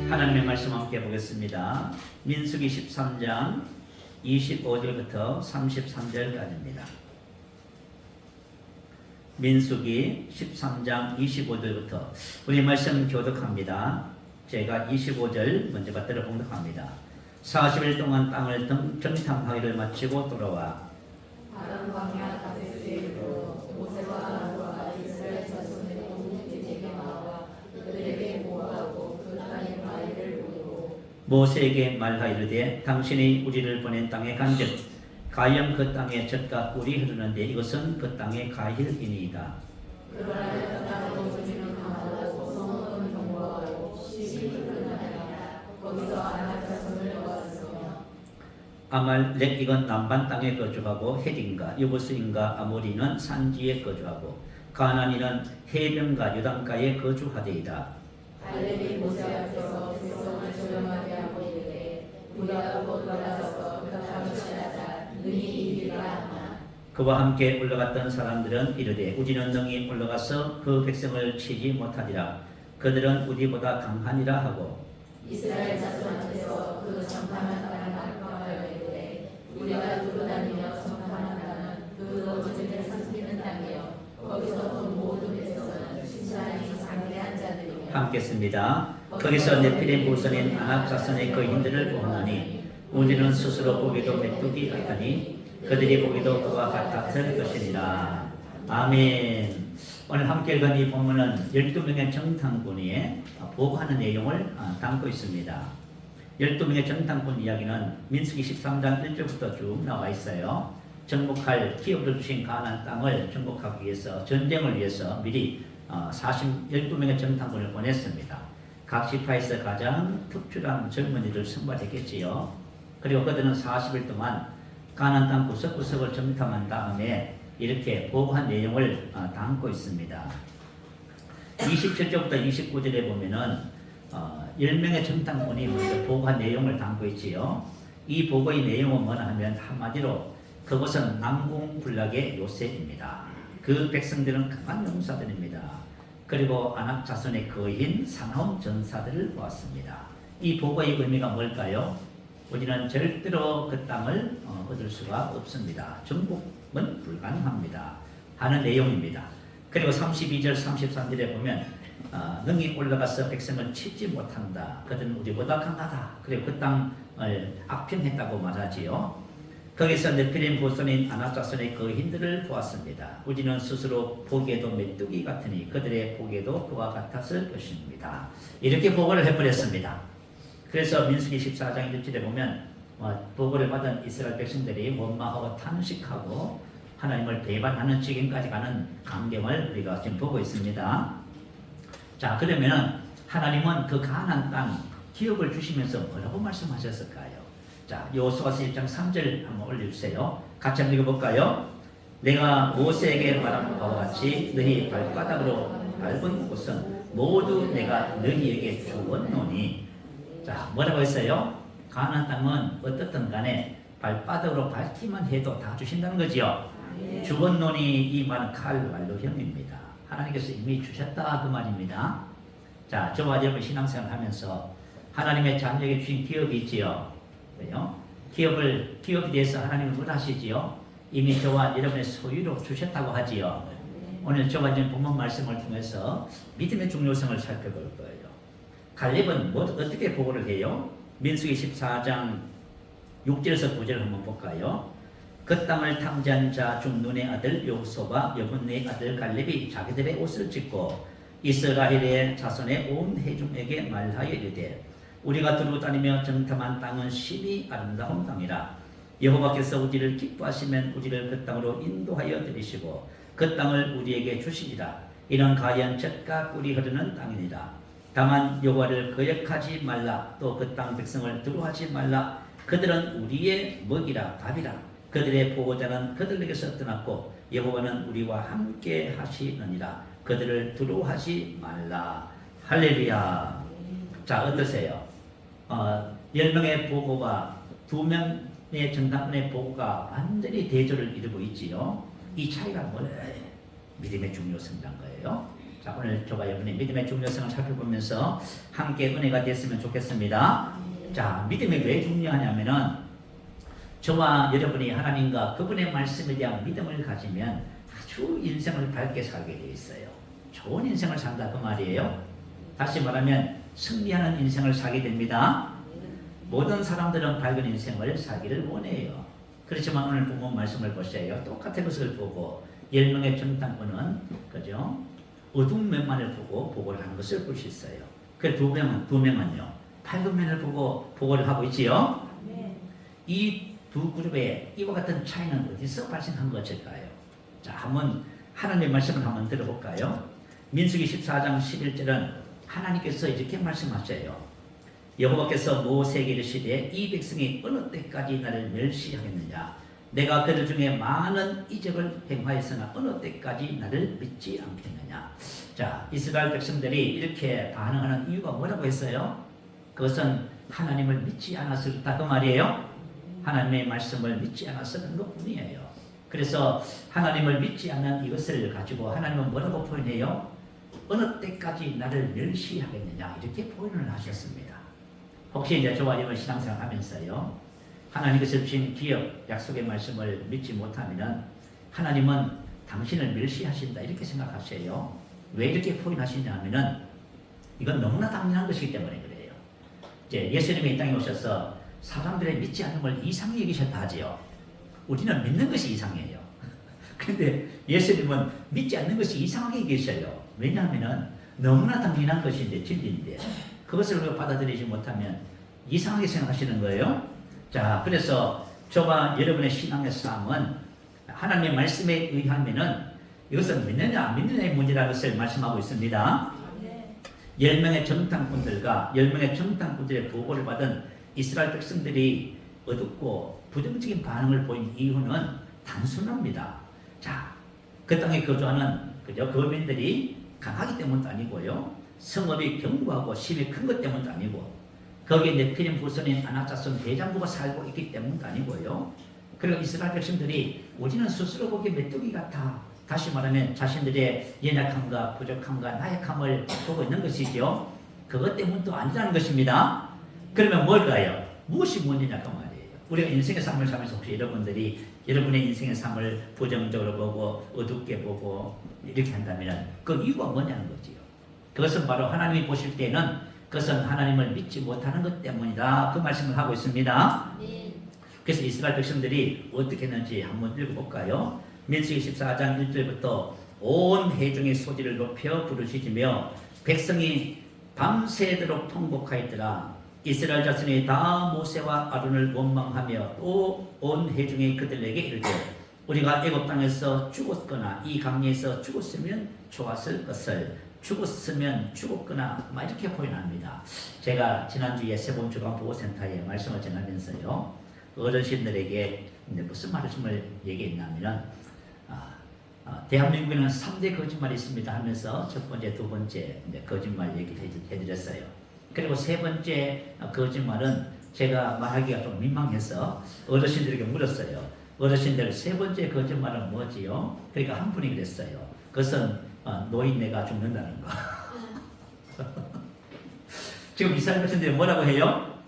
하나님의 말씀 함께 보겠습니다. 민수기 13장 25절부터 33절까지입니다. 민수기 13장 25절부터 우리 말씀 교독합니다. 제가 25절 먼저 받들어 봉독합니다. 40일 동안 땅을 정탐하기를 마치고 돌아와 다른 광야 가데스에 이르러 모세와 아론과 이스라엘 자손의 온 집에게 나와 그들에게 보고하고 그 땅의 바위를 보이고 모세에게 말하이르되 당신이 우리를 보낸 땅에 간즉 가령 그 땅에 젖과 꿀이 흐르는데 이것은 그 땅의 가힐이니이다. 그러나 그 땅으로 주지는 강하고 성읍은 견고하고 시기 푸른하니라. 거기서 아낙 자손을 보았으며 아말렉 이건 남반 땅에 거주하고 헤딘과 여부스인과 아모리는 산지에 거주하고 가나안이는 해변과 유단가에 거주하되이다. 갈렙이 모세 앞에서 백성을 조용하게 하고 이르되 우리가 곧 올라가서 그 땅을 취하자 능히 이기리라 하나. 그와 함께 올라갔던 사람들은 이르되 우리는 능히 올라가서 그 백성을 치지 못하리라. 그들은 우리보다 강하니라 하고 이스라엘 자손한테서 그 정탐한 땅을 낙방하여 이르되 우리가 두루 다니며 정탐한 땅은 그 거주민을 삼키는 땅이요 거기서 온 모든 백성은 신실하니 장대한 자들이며 함께 씁니다. 거기서 네피림 후손인 아낙 자손의 거인들을 보았나니 우리는 스스로 보기도 메뚜기 같으니 그들이 보기도 그와 같았을 것이니라. 아멘. 오늘 함께 읽은 이 본문은 12명의 정탐꾼이 보고하는 내용을 담고 있습니다. 12명의 정탐꾼 이야기는 민수기 13장 1절부터 쭉 나와 있어요. 정복할 기업을 주신 가나안 땅을 정복하기 위해서 전쟁을 위해서 미리 12명의 정탐꾼을 보냈습니다. 각 지파에서 가장 특출한 젊은이를 선발했겠지요. 그리고 그들은 40일 동안 가나안 땅 구석구석을 정탐한 다음에 이렇게 보고한 내용을 담고 있습니다. 27절부터 29절에 보면은 10명의 정탐꾼이 먼저 보고한 내용을 담고 있지요. 이 보고의 내용은 뭐냐 하면 한마디로 그것은 난공불락의 요새입니다. 그 백성들은 강한 용사들입니다. 그리고 아낙 자손의 거인 사나운 전사들을 보았습니다. 이 보고의 의미가 뭘까요? 우리는 절대로 그 땅을 얻을 수가 없습니다. 정복은 불가능합니다. 하는 내용입니다. 그리고 32절, 33절에 보면 능히 올라가서 백성을 치지 못한다. 그들은 우리보다 강하다. 그리고 그 땅을 악평했다고 말하지요. 거기서 네피림 후손인 아낙 자손의 거인들을 보았습니다. 우리는 스스로 보기에도 메뚜기 같으니 그들의 보기에도 그와 같았을 것입니다. 이렇게 보고를 해버렸습니다. 그래서 민수기 14장 1절에 보면 보고를 받은 이스라엘 백성들이 원망하고 탄식하고 하나님을 배반하는 지경까지 가는 광경을 우리가 지금 보고 있습니다. 자, 그러면은 하나님은 그 가나안 땅 기업을 주시면서 뭐라고 말씀하셨을까요? 자, 여호수아서 1장 3절 한번 올려주세요. 같이 한번 읽어볼까요? 내가 모세에게 말한 바와 같이 너희 발바닥으로 밟은 곳은 모두 내가 너희에게 주었노니. 자, 뭐라고 했어요? 가나안 땅은 어떻든 간에 발바닥으로 밟기만 해도 다 주신다는 거지요. 주었노니 이 말은 칼말로형입니다. 하나님께서 이미 주셨다 그 말입니다. 자, 저와 여러분 신앙생활 하면서 하나님의 자녀에게 주신 기업이 있지요. 왜요? 기업에 대해서 하나님은 뭘 하시지요? 이미 저와 여러분의 소유로 주셨다고 하지요. 오늘 저와 여러분 본문 말씀을 통해서 믿음의 중요성을 살펴볼 거예요. 갈렙은 어떻게 보고를 해요? 민수기 14장 6절에서 9절 한번 볼까요? 그 땅을 탐지한 자 중 눈의 아들 여호수아와 여분의 아들 갈렙이 자기들의 옷을 찢고 이스라엘의 자손의 온 회중에게 말하여 이르되 우리가 두루 다니며 정탐한 땅은 심히 아름다운 땅이라. 여호와께서 우리를 기뻐하시면 우리를 그 땅으로 인도하여 들이시고 그 땅을 우리에게 주시리라. 이는 가연 젖과 꿀이 흐르는 땅이니라. 다만 여호와를 거역하지 말라. 또 그 땅 백성을 두루하지 말라. 그들은 우리의 먹이라 밥이라. 그들의 보호자는 그들에게서 떠났고 여호와는 우리와 함께 하시느니라. 그들을 두루하지 말라. 할렐루야. 자, 어떠세요? 10명의 보고가 2명의 정탐꾼의 보고가 완전히 대조를 이루고 있지요. 이 차이가 뭐예요? 믿음의 중요성이란 거예요. 자, 오늘 저와 여러분의 믿음의 중요성을 살펴보면서 함께 은혜가 됐으면 좋겠습니다. 자, 믿음이 왜 중요하냐면은 저와 여러분이 하나님과 그분의 말씀에 대한 믿음을 가지면 아주 인생을 밝게 살게 되어 있어요. 좋은 인생을 산다 그 말이에요. 다시 말하면 승리하는 인생을 살게 됩니다. 모든 사람들은 밝은 인생을 살기를 원해요. 그렇지만 오늘 본문 말씀을 보세요. 똑같은 것을 보고 10명의 정탐꾼은 그죠? 어두운 면만을 보고 보고를 하는 것을 볼 수 있어요. 그 두 명은요 밝은 면을 보고 보고를 하고 있지요. 이 두 그룹의 이와 같은 차이는 어디서 발생한 것일까요? 자, 한번 하나님의 말씀을 한번 들어볼까요? 민수기 14장 11절은 하나님께서 이렇게 말씀하셔요. 여호와께서 모세에게 이르시되 이 백성이 어느 때까지 나를 멸시하겠느냐? 내가 그들 중에 많은 이적을 행하였으나 어느 때까지 나를 믿지 않겠느냐? 자, 이스라엘 백성들이 이렇게 반응하는 이유가 뭐라고 했어요? 그것은 하나님을 믿지 않아서 그렇다 그 말이에요. 하나님의 말씀을 믿지 않아서 그런 것뿐이에요. 그래서 하나님을 믿지 않는 이것을 가지고 하나님은 뭐라고 표현해요? 어느 때까지 나를 멸시하겠느냐 이렇게 표현을 하셨습니다. 혹시 이제 저와 여러분 신앙생활 하면서요 하나님께서 주신 기업 약속의 말씀을 믿지 못하면은 하나님은 당신을 멸시하신다 이렇게 생각하세요. 왜 이렇게 표현하시냐면은 이건 너무나 당연한 것이기 때문에 그래요. 이제 예수님이 이 땅에 오셔서 사람들의 믿지 않는 걸 이상히 여기셨다 하지요. 우리는 믿는 것이 이상해요. 그런데 예수님은 믿지 않는 것이 이상하게 여기셔요. 왜냐하면 너무나 당연한 것인데 진리인데 그것을 받아들이지 못하면 이상하게 생각하시는 거예요. 자, 그래서 저와 여러분의 신앙의 싸움은 하나님의 말씀에 의하면은 이것은 믿느냐 안 믿느냐의 문제라는 것을 말씀하고 있습니다. 10명의 정탐꾼들의 보고를 받은 이스라엘 백성들이 어둡고 부정적인 반응을 보인 이유는 단순합니다. 자, 그 땅에 거주하는 그죠 거민들이 강하기 때문도 아니고요. 성읍이 견고하고 힘이 큰 것 때문도 아니고 거기에 네피림 후손인 아낙자손 대장부가 살고 있기 때문도 아니고요. 그리고 이스라엘 백성들이 우리는 스스로 보기에 메뚜기 같아. 다시 말하면 자신들의 연약함과 부족함과 나약함을 보고 있는 것이죠. 그것 때문도 아니라는 것입니다. 그러면 뭘까요? 무엇이 문제냐 그 말이에요. 우리가 인생의 삶을 살면서 혹시 여러분들이 여러분의 인생의 삶을 부정적으로 보고 어둡게 보고 이렇게 한다면 그 이유가 뭐냐는 거지요. 그것은 바로 하나님이 보실 때는 그것은 하나님을 믿지 못하는 것 때문이다. 그 말씀을 하고 있습니다. 그래서 이스라엘 백성들이 어떻게 했는지 한번 읽어볼까요? 민수기 14장 1절부터 온 회중의 소리를 높여 부르짖으며 백성이 밤새도록 통곡하였더라. 이스라엘 자손이 다 모세와 아론을 원망하며 또 온 회중이 그들에게 이르되 우리가 애굽 땅에서 죽었거나 이 강에서 죽었으면 좋았을 것을 죽었으면 죽었거나 막 이렇게 표현합니다. 제가 지난주에 세본주간보호센터에 말씀을 전하면서요 어르신들에게 무슨 말씀을 얘기했냐면 대한민국에는 3대 거짓말이 있습니다 하면서 첫 번째, 두 번째 거짓말 얘기를 해드렸어요. 그리고 세 번째 거짓말은 제가 말하기가 좀 민망해서 어르신들에게 물었어요. 어르신들 세 번째 거짓말은 뭐지요? 그러니까 한 분이 그랬어요. 그것은 노인네가 죽는다는 거. 지금 이스라엘 백성들이 뭐라고 해요?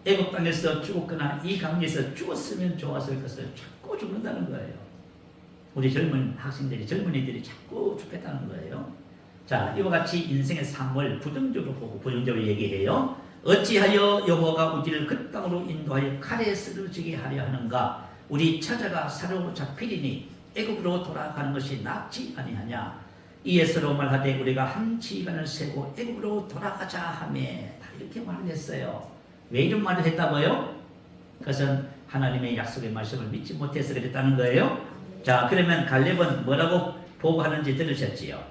애굽 땅에서 죽었거나 이 강에서 죽었으면 좋았을 것을 자꾸 죽는다는 거예요. 우리 젊은 학생들이 젊은이들이 자꾸 죽겠다는 거예요. 자, 이와 같이 인생의 삶을 부정적으로 보고 부정적으로 얘기해요. 어찌하여 여호와가 우리를 그 땅으로 인도하여 칼에 쓰러지게 하려 하는가? 우리 처자가 사로잡히리니 애굽으로 돌아가는 것이 낫지 아니하냐? 이에서로 말하되 우리가 한 지간을 세고 애굽으로 돌아가자 하며 다 이렇게 말을 했어요. 왜 이런 말을 했다고요? 그것은 하나님의 약속의 말씀을 믿지 못해서 그랬다는 거예요. 자, 그러면 갈렙은 뭐라고 보고하는지 들으셨지요?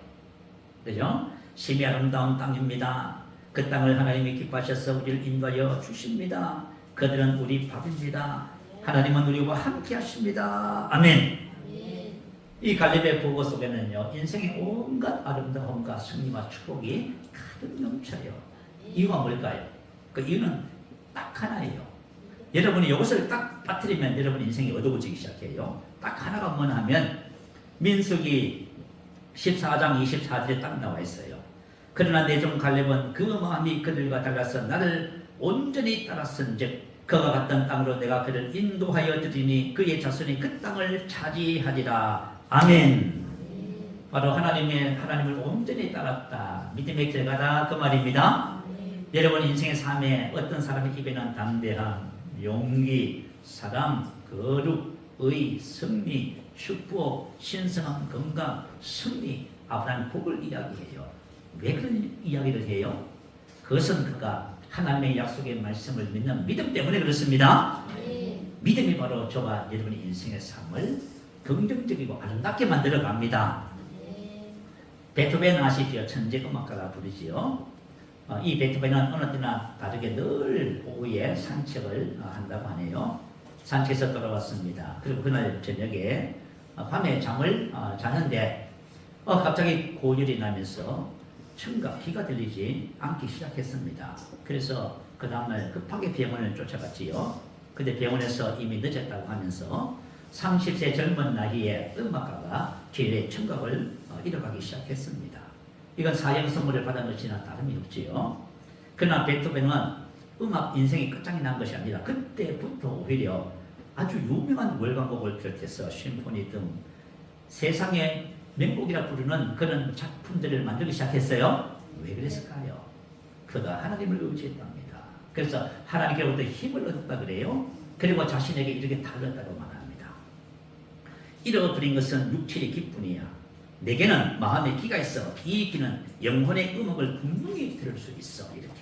그죠? 심히 아름다운 땅입니다. 그 땅을 하나님이 기뻐하셔서 우리를 인도하여 주십니다. 그들은 우리 밥입니다. 하나님은 우리와 함께 하십니다. 아멘. 이 갈렙의 보고 속에는요 인생의 온갖 아름다움과 승리와 축복이 가득 넘쳐요. 이유가 뭘까요? 그 이유는 딱 하나예요. 여러분이 이것을 딱 빠뜨리면 여러분 인생이 어두워지기 시작해요. 딱 하나가 뭐냐 하면 민수기 14장 24절에 딱 나와 있어요. 그러나 내 종 갈렙은 그 마음이 그들과 달라서 나를 온전히 따랐은즉 그가 갔던 땅으로 내가 그를 인도하여 드리니 그의 자손이 그 땅을 차지하리라. 아멘. 바로 하나님을 온전히 따랐다. 믿음의 결과다 그 말입니다. 여러분 인생의 삶에 어떤 사람의 입에는 담대함, 용기, 사랑, 거룩, 의, 승리, 축복, 신성한 건강, 승리, 아브라함 복을 이야기해요. 왜 그런 이야기를 해요? 그것은 그가 하나님의 약속의 말씀을 믿는 믿음 때문에 그렇습니다. 믿음이 바로 저와 여러분의 인생의 삶을 긍정적이고 아름답게 만들어 갑니다. 베토벤 아시죠? 천재 음악가가 부르지요. 이 베토벤은 어느 때나 다르게 늘 오후에 산책을 한다고 하네요. 산책에서 돌아왔습니다. 그리고 그날 저녁에 밤에 잠을 자는데 갑자기 고열이 나면서 청각, 귀가 들리지 않기 시작했습니다. 그래서 그 다음날 급하게 병원을 쫓아갔지요. 근데 병원에서 이미 늦었다고 하면서 30세 젊은 나이에 음악가가 뒤에 청각을 잃어가기 시작했습니다. 이건 사형 선물을 받은 것이나 다름이 없지요. 그러나 베토벤은 음악 인생이 끝장이 난 것이 아니라 그때부터 오히려 아주 유명한 월광곡을 비롯해서 심포니 등 세상의 명곡이라 부르는 그런 작품들을 만들기 시작했어요. 왜 그랬을까요? 그가 하나님을 의지했답니다. 그래서 하나님께로부터 힘을 얻었다 그래요. 그리고 자신에게 이렇게 달렸다고 말합니다. 잃어버린 것은 육체의 기쁨이야. 내게는 마음의 귀가 있어. 이 귀는 영혼의 음악을 분명히 들을 수 있어. 이렇게.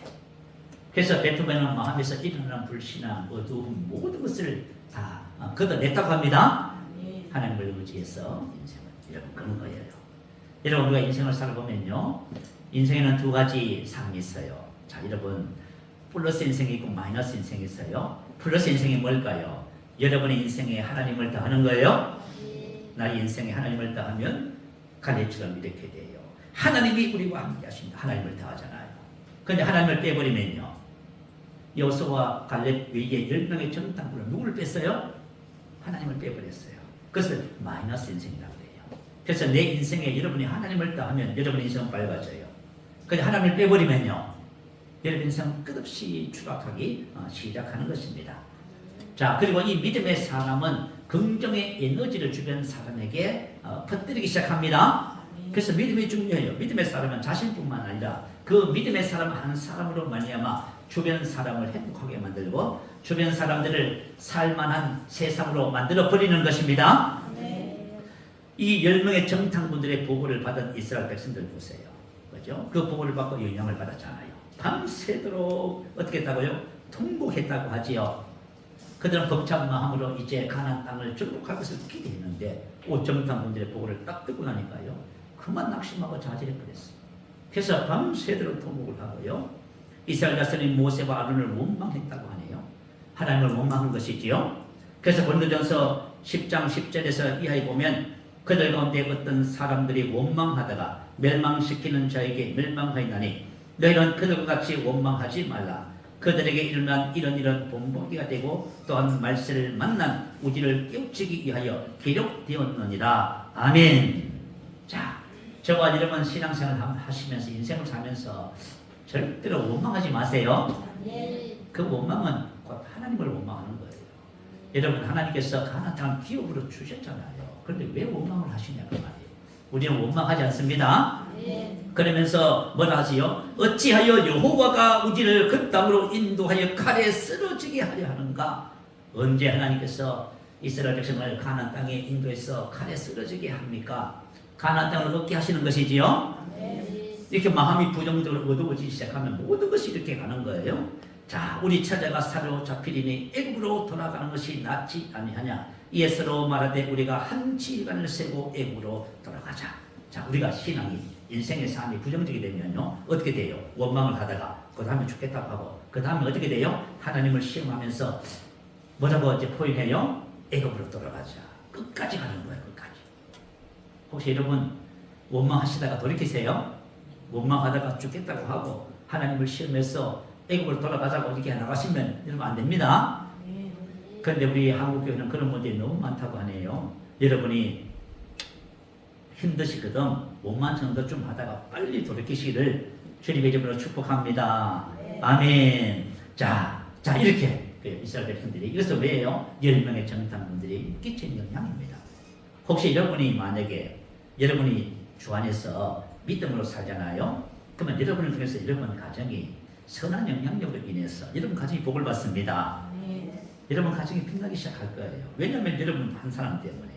그래서 베토벤은 마음에서 일어나는 불신앙, 어두움 모든 것을 다 걷어냈다고 합니다. 하나님을 의지해서 인생을 여러분 그런 거예요. 여러분 우리가 인생을 살아보면요, 인생에는 두 가지 삶이 있어요. 자, 여러분 플러스 인생이 있고 마이너스 인생이 있어요. 플러스 인생이 뭘까요? 여러분의 인생에 하나님을 더하는 거예요. 나의 인생에 하나님을 더하면 갈렙처럼 이렇게 돼요. 하나님이 우리와 함께 하십니다. 하나님을 더하잖아요. 그런데 하나님을 빼버리면요, 여호수아와 갈렙 외에 10명의 정탐꾼을 누구를 뺐어요? 하나님을 빼버렸어요. 그것을 마이너스 인생이라고 해요. 그래서 내 인생에 여러분이 하나님을 더하면 여러분의 인생은 밝아져요. 그런데 하나님을 빼버리면요, 여러분 인생은 끝없이 추락하기 시작하는 것입니다. 자, 그리고 이 믿음의 사람은 긍정의 에너지를 주변 사람에게 퍼뜨리기 시작합니다. 그래서 믿음이 중요해요. 믿음의 사람은 자신뿐만 아니라 그 믿음의 사람 한 사람으로 말미암아 주변 사람을 행복하게 만들고 주변 사람들을 살만한 세상으로 만들어 버리는 것입니다. 이 10명의 정탐꾼들의 보고를 받은 이스라엘 백성들 보세요. 그죠? 그 보고를 받고 영향을 받았잖아요. 밤새도록 어떻게 했다고요? 통곡했다고 하지요. 그들은 벅찬 마음으로 이제 가나안 땅을 정복할 것을 기대했는데 정탐꾼들의 보고를 딱 듣고 나니까요, 그만 낙심하고 좌절해 버렸어요. 그래서 밤새도록 통곡을 하고요, 이스라엘 자손이 모세와 아론을 원망했다고 하네요. 하나님을 원망한 것이지요. 그래서 고린도전서 10장 10절에서 이하에 보면 그들 가운데 어떤 사람들이 원망하다가 멸망시키는 자에게 멸망하였나니 너희는 그들과 같이 원망하지 말라. 그들에게 일어난 이런 본보기가 되고 또한 말세를 만난 우리를 깨우치기 위하여 기록되었느니라. 아멘. 자, 저와 여러분 신앙생활 하시면서 인생을 살면서 절대로 원망하지 마세요. 그 원망은 곧 하나님을 원망하는 거예요. 여러분 하나님께서 가나안 땅을 기업으로 주셨잖아요. 그런데 왜 원망을 하시냐 그 말이에요. 우리는 원망하지 않습니다. 그러면서 뭐라 하지요? 어찌하여 여호와가 우리를 그 땅으로 인도하여 칼에 쓰러지게 하려 하는가? 언제 하나님께서 이스라엘 백성을 가나안 땅에 인도해서 칼에 쓰러지게 합니까? 가나안 땅을 얻게 하시는 것이지요. 이렇게 마음이 부정적으로 어두워지기 시작하면 모든 것이 이렇게 가는 거예요. 자, 우리 처자가 사로잡히리니 애굽으로 돌아가는 것이 낫지 아니하냐? 예수로 말하되 우리가 한 지간을 세고 애굽으로 돌아가자. 자, 우리가 신앙이 인생의 삶이 부정적이 되면요, 어떻게 돼요? 원망을 하다가 그 다음에 죽겠다고 하고 그 다음에 어떻게 돼요? 하나님을 시험하면서 뭐라고 이제 포인해요? 애굽으로 돌아가자. 끝까지 가는 거예요. 끝까지. 혹시 여러분 원망하시다가 돌이키세요? 원망하다가 죽겠다고 하고 하나님을 시험해서 애굽으로 돌아가자고 이렇게 나가시면 여러분 안 됩니다. 그런데 우리 한국교회는 그런 문제가 너무 많다고 하네요. 여러분이 힘드시거든. 몸만 정도 좀 하다가 빨리 돌이키시기를 주님의 이름으로 축복합니다. 아멘. 자 이렇게 그 이스라엘 백성들이 이것은 왜요? 10명의 정탐꾼들이 끼친 영향입니다. 혹시 여러분이 만약에 여러분이 주 안에서 믿음으로 살잖아요. 그러면 여러분을 통해서 여러분 가정이 선한 영향력으로 인해서 여러분 가정이 복을 받습니다. 여러분 가정이 빛나기 시작할 거예요. 왜냐하면 여러분 한 사람 때문에.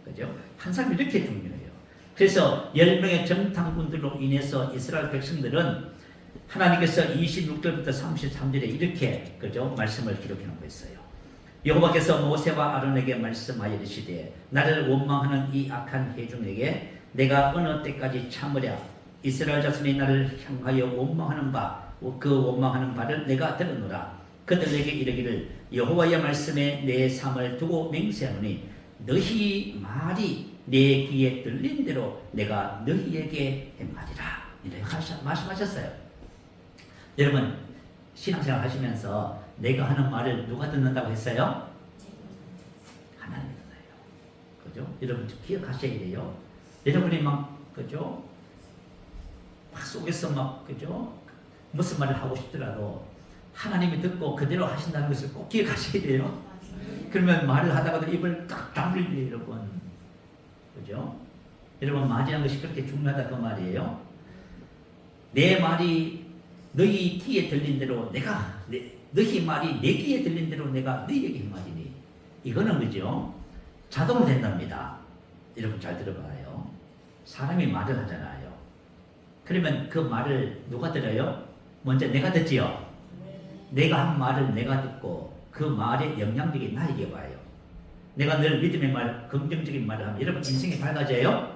그죠? 한 사람이 이렇게 중요해요. 그래서 10명의 정탐꾼들로 인해서 이스라엘 백성들은 하나님께서 26절부터 33절에 이렇게 그죠? 말씀을 기록해 놓고 있어요. 여호와께서 모세와 아론에게 말씀하여 이르시되 나를 원망하는 이 악한 회중에게 내가 어느 때까지 참으랴. 이스라엘 자손이 나를 향하여 원망하는 그 원망하는 바를 내가 들었노라. 그들에게 이르기를 여호와의 말씀에 내 삶을 두고 맹세하노니 너희 말이 내 귀에 들린 대로 내가 너희에게 행하리라. 이렇게 말씀하셨어요. 여러분 신앙생활 하시면서 내가 하는 말을 누가 듣는다고 했어요? 하나님이 듣어요. 그죠? 여러분 기억하셔야 돼요. 여러분이 막 그죠? 막 속에서 막 그죠? 무슨 말을 하고 싶더라도 하나님이 듣고 그대로 하신다는 것을 꼭 기억하셔야 돼요. 그러면 말을 하다가도 입을 딱 다물려요, 여러분. 그죠? 여러분 말이라는 것이 그렇게 중요하다 그 말이에요. 내 말이 너희 귀에 들린 대로 너희 말이 내 귀에 들린 대로 내가 너희에게 행하리니 이거는 그죠? 자동으로 된답니다. 여러분 잘 들어봐요. 사람이 말을 하잖아요. 그러면 그 말을 누가 들어요? 먼저 내가 듣지요. 내가 한 말을 내가 듣고 그 말의 영향력이 나에게 와요. 내가 늘 믿음의 말, 긍정적인 말을 하면 여러분 인생이 밝아져요?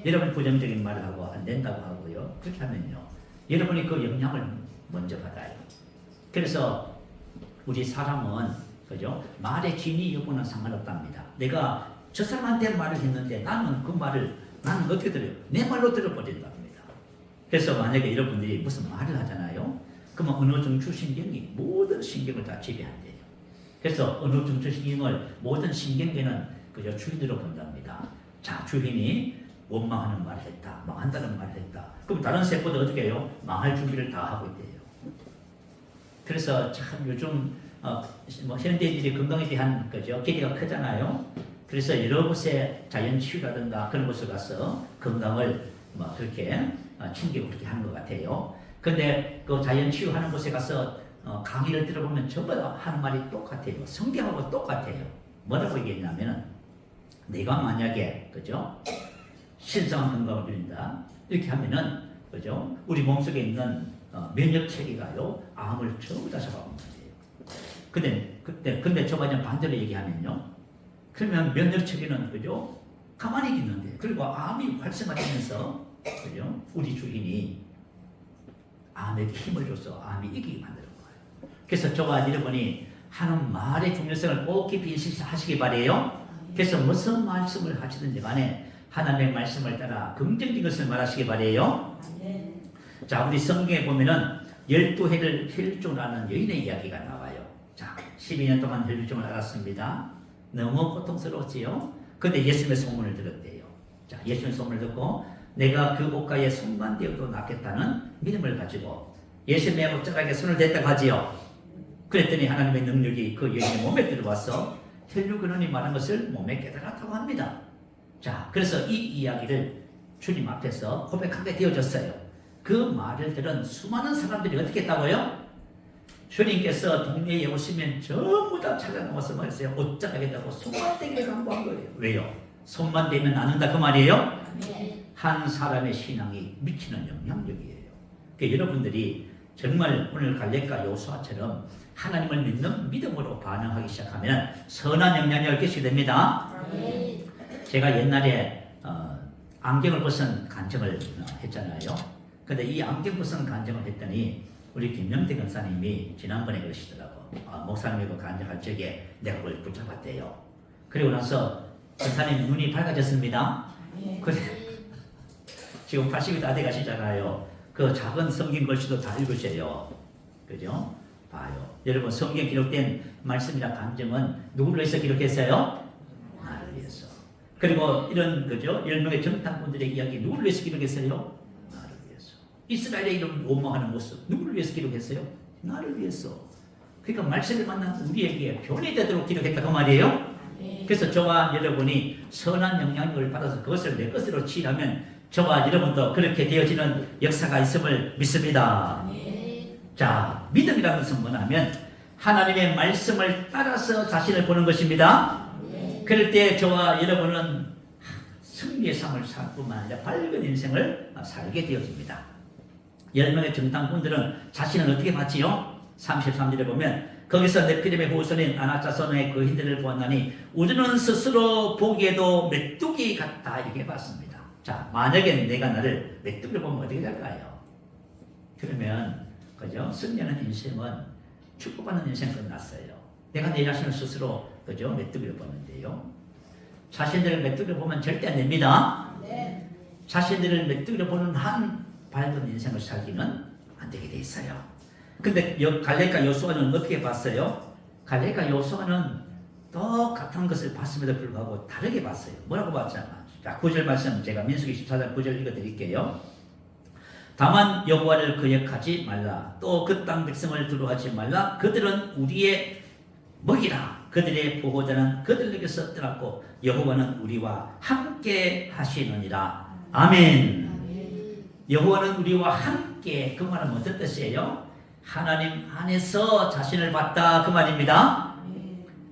여러분 부정적인 말을 하고 안 된다고 하고요. 그렇게 하면요. 여러분이 그 영향을 먼저 받아요. 그래서 우리 사람은 그죠? 말의 진위 여부는 상관없답니다. 내가 저 사람한테 말을 했는데 나는 어떻게 들어요? 내 말로 들어버린답니다. 그래서 만약에 여러분들이 무슨 말을 하잖아요. 그러면 언어 중추신경이 모든 신경을 다 지배한대요. 그래서 언어 중추신경을 모든 신경계는 그저 주인으로 본답니다. 자, 주인이 원망하는 말을 했다, 망한다는 말을 했다. 그럼 다른 세포도 어떻게 해요? 망할 준비를 다 하고 있대요. 그래서 참 요즘 현대인들이 건강에 대한 그죠 기대가 크잖아요. 그래서 여러 곳에 자연치유라든가 그런 곳에 가서 건강을 그렇게 챙기고 그렇게 하는 것 같아요. 근데 그 자연치유하는 곳에 가서 강의를 들어보면 전부 다 하는 말이 똑같아요. 성경하고 똑같아요. 뭐라고 얘기했냐면은 내가 만약에 그죠 신성한 건강을 누린다 이렇게 하면은 그죠 우리 몸속에 있는 면역 체계가요 암을 전부 다 잡아먹는데요. 근데 저 반면 반대로 얘기하면요. 그러면 면역 체계는 그죠 가만히 있는데 그리고 암이 활성화되면서 그죠 우리 주인이 암에게 힘을 줘서 암이 이기게 만드는 거예요. 그래서 저와 여러분이 하는 말의 중요성을 꼭 깊이 인식하시기 바래요. 그래서 무슨 말씀을 하시든지 간에 하나님의 말씀을 따라 긍정적인 것을 말하시기 바래요. 자, 우리 성경에 보면은 12해를 혈중하는 여인의 이야기가 나와요. 자, 12년 동안 혈중을 알았습니다. 너무 고통스러웠지요. 근데 예수님의 소문을 들었대요. 자, 예수님의 소문을 듣고 내가 그 옷가에 손만 대어도 낫겠다는 믿음을 가지고 예수님의 옷자락에 손을 댔다고 하지요. 그랬더니 하나님의 능력이 그 여인의 몸에 들어와서 혈류근원이 말한 것을 몸에 깨달았다고 합니다. 자, 그래서 이 이야기를 주님 앞에서 고백하게 되어졌어요. 그 말을 들은 수많은 사람들이 어떻게 했다고요? 주님께서 동네에 오시면 전부 다 찾아나와서 말했어요. 옷자락에 대고 손만 대기를 강구한 거예요. 왜요? 손만 대면 나는다 그 말이에요? 한 사람의 신앙이 미치는 영향력이에요. 그러니까 여러분들이 정말 오늘 갈렙과 여호수아처럼 하나님을 믿는 믿음으로 반응하기 시작하면 선한 영향력을 끼치게 됩니다. 제가 옛날에 안경을 벗은 간증을 했잖아요. 근데 이 안경 벗은 간증을 했더니 우리 김명태 권사님이 지난번에 그러시더라고. 목사님이 간증할 적에 내가 그걸 붙잡았대요. 그리고 나서 권사님 눈이 밝아졌습니다. 그래. 지금 80이 다 돼가시잖아요. 그 작은 성경 글씨도 다 읽으세요. 그죠? 봐요. 여러분 성경 기록된 말씀이나 감정은 누구를 위해서 기록했어요? 나를 위해서. 그리고 이런 그죠? 10명의 정탐꾼들의 이야기 누구를 위해서 기록했어요? 나를 위해서. 이스라엘의 이런 원망하는 모습 누구를 위해서 기록했어요? 나를 위해서. 그러니까 말씀을 만난 우리에게 변이 되도록 기록했다 그 말이에요. 그래서 저와 여러분이 선한 영향력을 받아서 그것을 내 것으로 취하면 저와 여러분도 그렇게 되어지는 역사가 있음을 믿습니다. 자, 믿음이라는 것은 뭐냐면 하나님의 말씀을 따라서 자신을 보는 것입니다. 그럴 때 저와 여러분은 승리의 삶을 살 뿐만 아니라 밝은 인생을 살게 되어집니다. 10명의 정탐꾼들은 자신을 어떻게 봤지요? 33절에 보면 거기서 네피림의 후손인 아낙자손의 그 hin들을 보았나니 우리는 스스로 보기에도 메뚜기 같다 이렇게 봤습니다. 자, 만약에 내가 나를 메뚜기를 보면 어떻게 될까요? 그러면 그죠? 승리하는 인생은 축복받는 인생 끝났어요. 내가 내 자신을 스스로 그죠? 메뚜기를 보는데요. 자신들을 메뚜기를 보면 절대 안 됩니다. 자신들을 메뚜기를 보는 한 밝은 인생을 살기는 안 되게 돼 있어요. 근데 갈렙과 여호수아는 어떻게 봤어요? 갈렙과 여호수아는 똑같은 것을 봤음에도 불구하고 다르게 봤어요. 뭐라고 봤잖아. 자, 9절 말씀 제가 민수기 14장 9절 읽어드릴게요. 다만 여호와를 거역하지 말라. 또 그 땅 백성을 두려워하지 말라. 그들은 우리의 먹이라. 그들의 보호자는 그들에게서 떠났고 여호와는 우리와 함께 하시느니라. 아멘. 여호와는 우리와 함께. 그 말은 무슨 뜻이에요? 하나님 안에서 자신을 봤다 그 말입니다.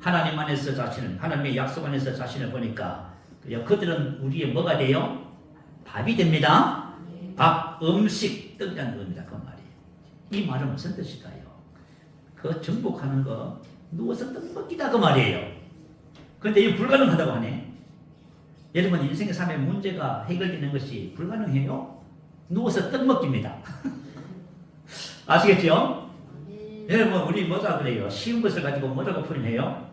하나님 안에서 자신을, 하나님의 약속 안에서 자신을 보니까 그들은 우리의 뭐가 돼요? 밥이 됩니다. 밥, 음식, 떡이라는 겁니다. 그 말이. 이 말은 무슨 뜻일까요? 그 정복하는 거 누워서 떡 먹기다 그 말이에요. 그런데 이게 불가능하다고 하네. 여러분 인생의 삶의 문제가 해결되는 것이 불가능해요? 누워서 떡 먹기입니다. 아시겠죠? 여러분 우리 뭐가 그래요? 쉬운 것을 가지고 뭐라고 표현해요?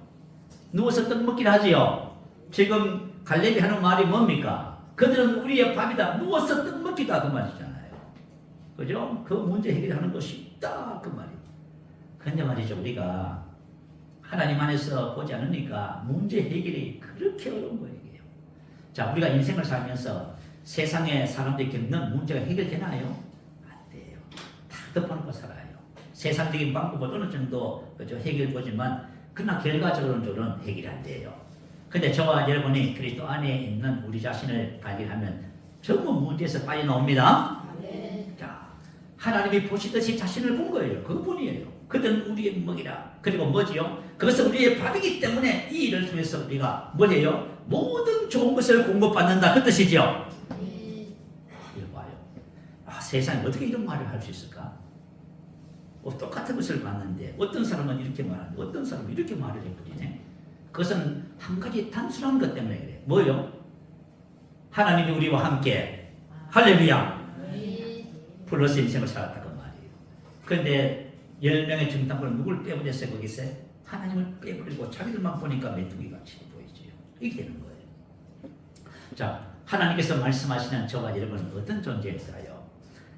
누워서 떡 먹기를 하지요. 지금 갈렙이 하는 말이 뭡니까? 그들은 우리의 밥이다. 누워서 떡 먹기다 그 말이잖아요. 그죠? 그 문제 해결하는 것이 쉽다 그 말이에요. 그런데 말이죠, 우리가 하나님 안에서 보지 않으니까 문제 해결이 그렇게 어려운 거예요. 자, 우리가 인생을 살면서 세상에 사람들이 겪는 문제가 해결되나요? 안 돼요. 다 덮어놓고 살아요. 세상적인 방법은 어느 정도 그죠? 해결 보지만 그러나 결과적으로는 해결이 안 돼요. 근데 저와 여러분이 그리스도 안에 있는 우리 자신을 발견하면 전부 문제에서 빠져나옵니다. 자, 하나님이 보시듯이 자신을 본 거예요. 그분이에요. 그들은 우리의 먹이라. 그리고 뭐지요? 그것은 우리의 밥이기 때문에 이 일을 통해서 우리가 뭐예요? 모든 좋은 것을 공급받는다. 그 뜻이죠. 이거 봐요. 아, 세상에 어떻게 이런 말을 할 수 있을까? 똑같은 것을 봤는데 어떤 사람은 이렇게 말하는데 어떤 사람은 이렇게 말을 해버리네. 그것은 한 가지 단순한 것 때문에 그래. 뭐요? 하나님이 우리와 함께 할렐루야 플러스 인생을 살았다 그 말이에요. 그런데 10명의 정탐꾼은 누굴 빼버렸어요? 거기서 하나님을 빼버리고 자기들만 보니까 메뚜기같이 보이지요. 이게 되는 거예요. 자, 하나님께서 말씀하시는 저와 여러분은 어떤 존재일까요?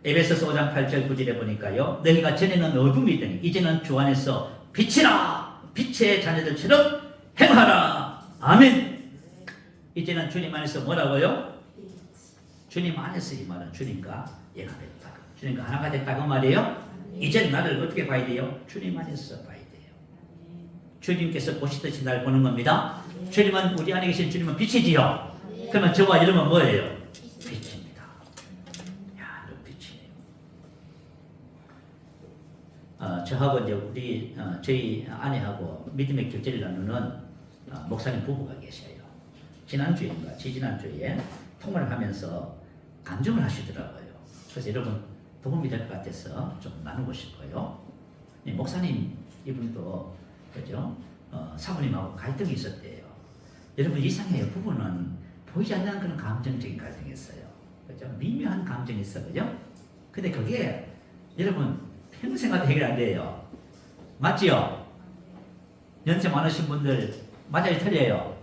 에베소서 5장 8절 9절에 보니까요. 너희가 전에는 어둠이더니 이제는 주 안에서 빛이라. 빛의 자녀들처럼 행하라. 아멘. 이제는 주님 안에서 뭐라고요? 주님 안에서 이 말은 주님과 연합했다. 주님과 하나가 됐다 그 말이에요. 이제 나를 어떻게 봐야 돼요? 주님 안에서 봐야 돼요. 주님께서 보시듯이 날 보는 겁니다. 주님은 우리 안에 계신 주님은 빛이지요. 그러면 저와 여러분은 뭐예요? 빛입니다. 야, 너 빛이에요. 저하고 이제 저희 아내하고 믿음의 교제를 나누는 목사님 부부가 계셔요. 지난주인가 지지난주에 통화를 하면서 감정을 하시더라고요. 그래서 여러분 도움이 될 것 같아서 좀 나누고 싶어요. 목사님 이분도 그죠? 사모님하고 갈등이 있었대요. 여러분 이상해요. 부부는 보이지 않는 그런 감정적인 갈등이 있어요. 그죠? 미묘한 감정이 있어, 그죠? 근데 그게 여러분 평생하도 해결 안 돼요. 맞지요? 연세 많으신 분들 맞아요, 틀려요?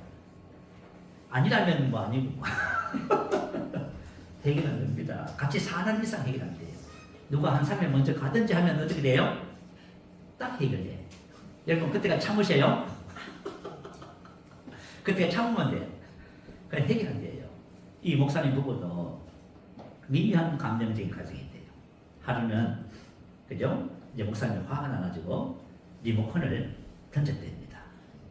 아니라면 뭐 아니고 해결 안 됩니다. 같이 사는 이상 해결 안 돼요. 누가 한 사람이 먼저 가든지 하면 어떻게 돼요? 딱 해결돼. 여러분 그때가 참으세요? 그때가 참으면 돼요. 그래 해결한대요. 이 목사님 부부도 미묘한 감정적인 과정이 있대요. 하루는 그죠? 이제 목사님이 화가 나가지고 리모컨을 던졌답니다.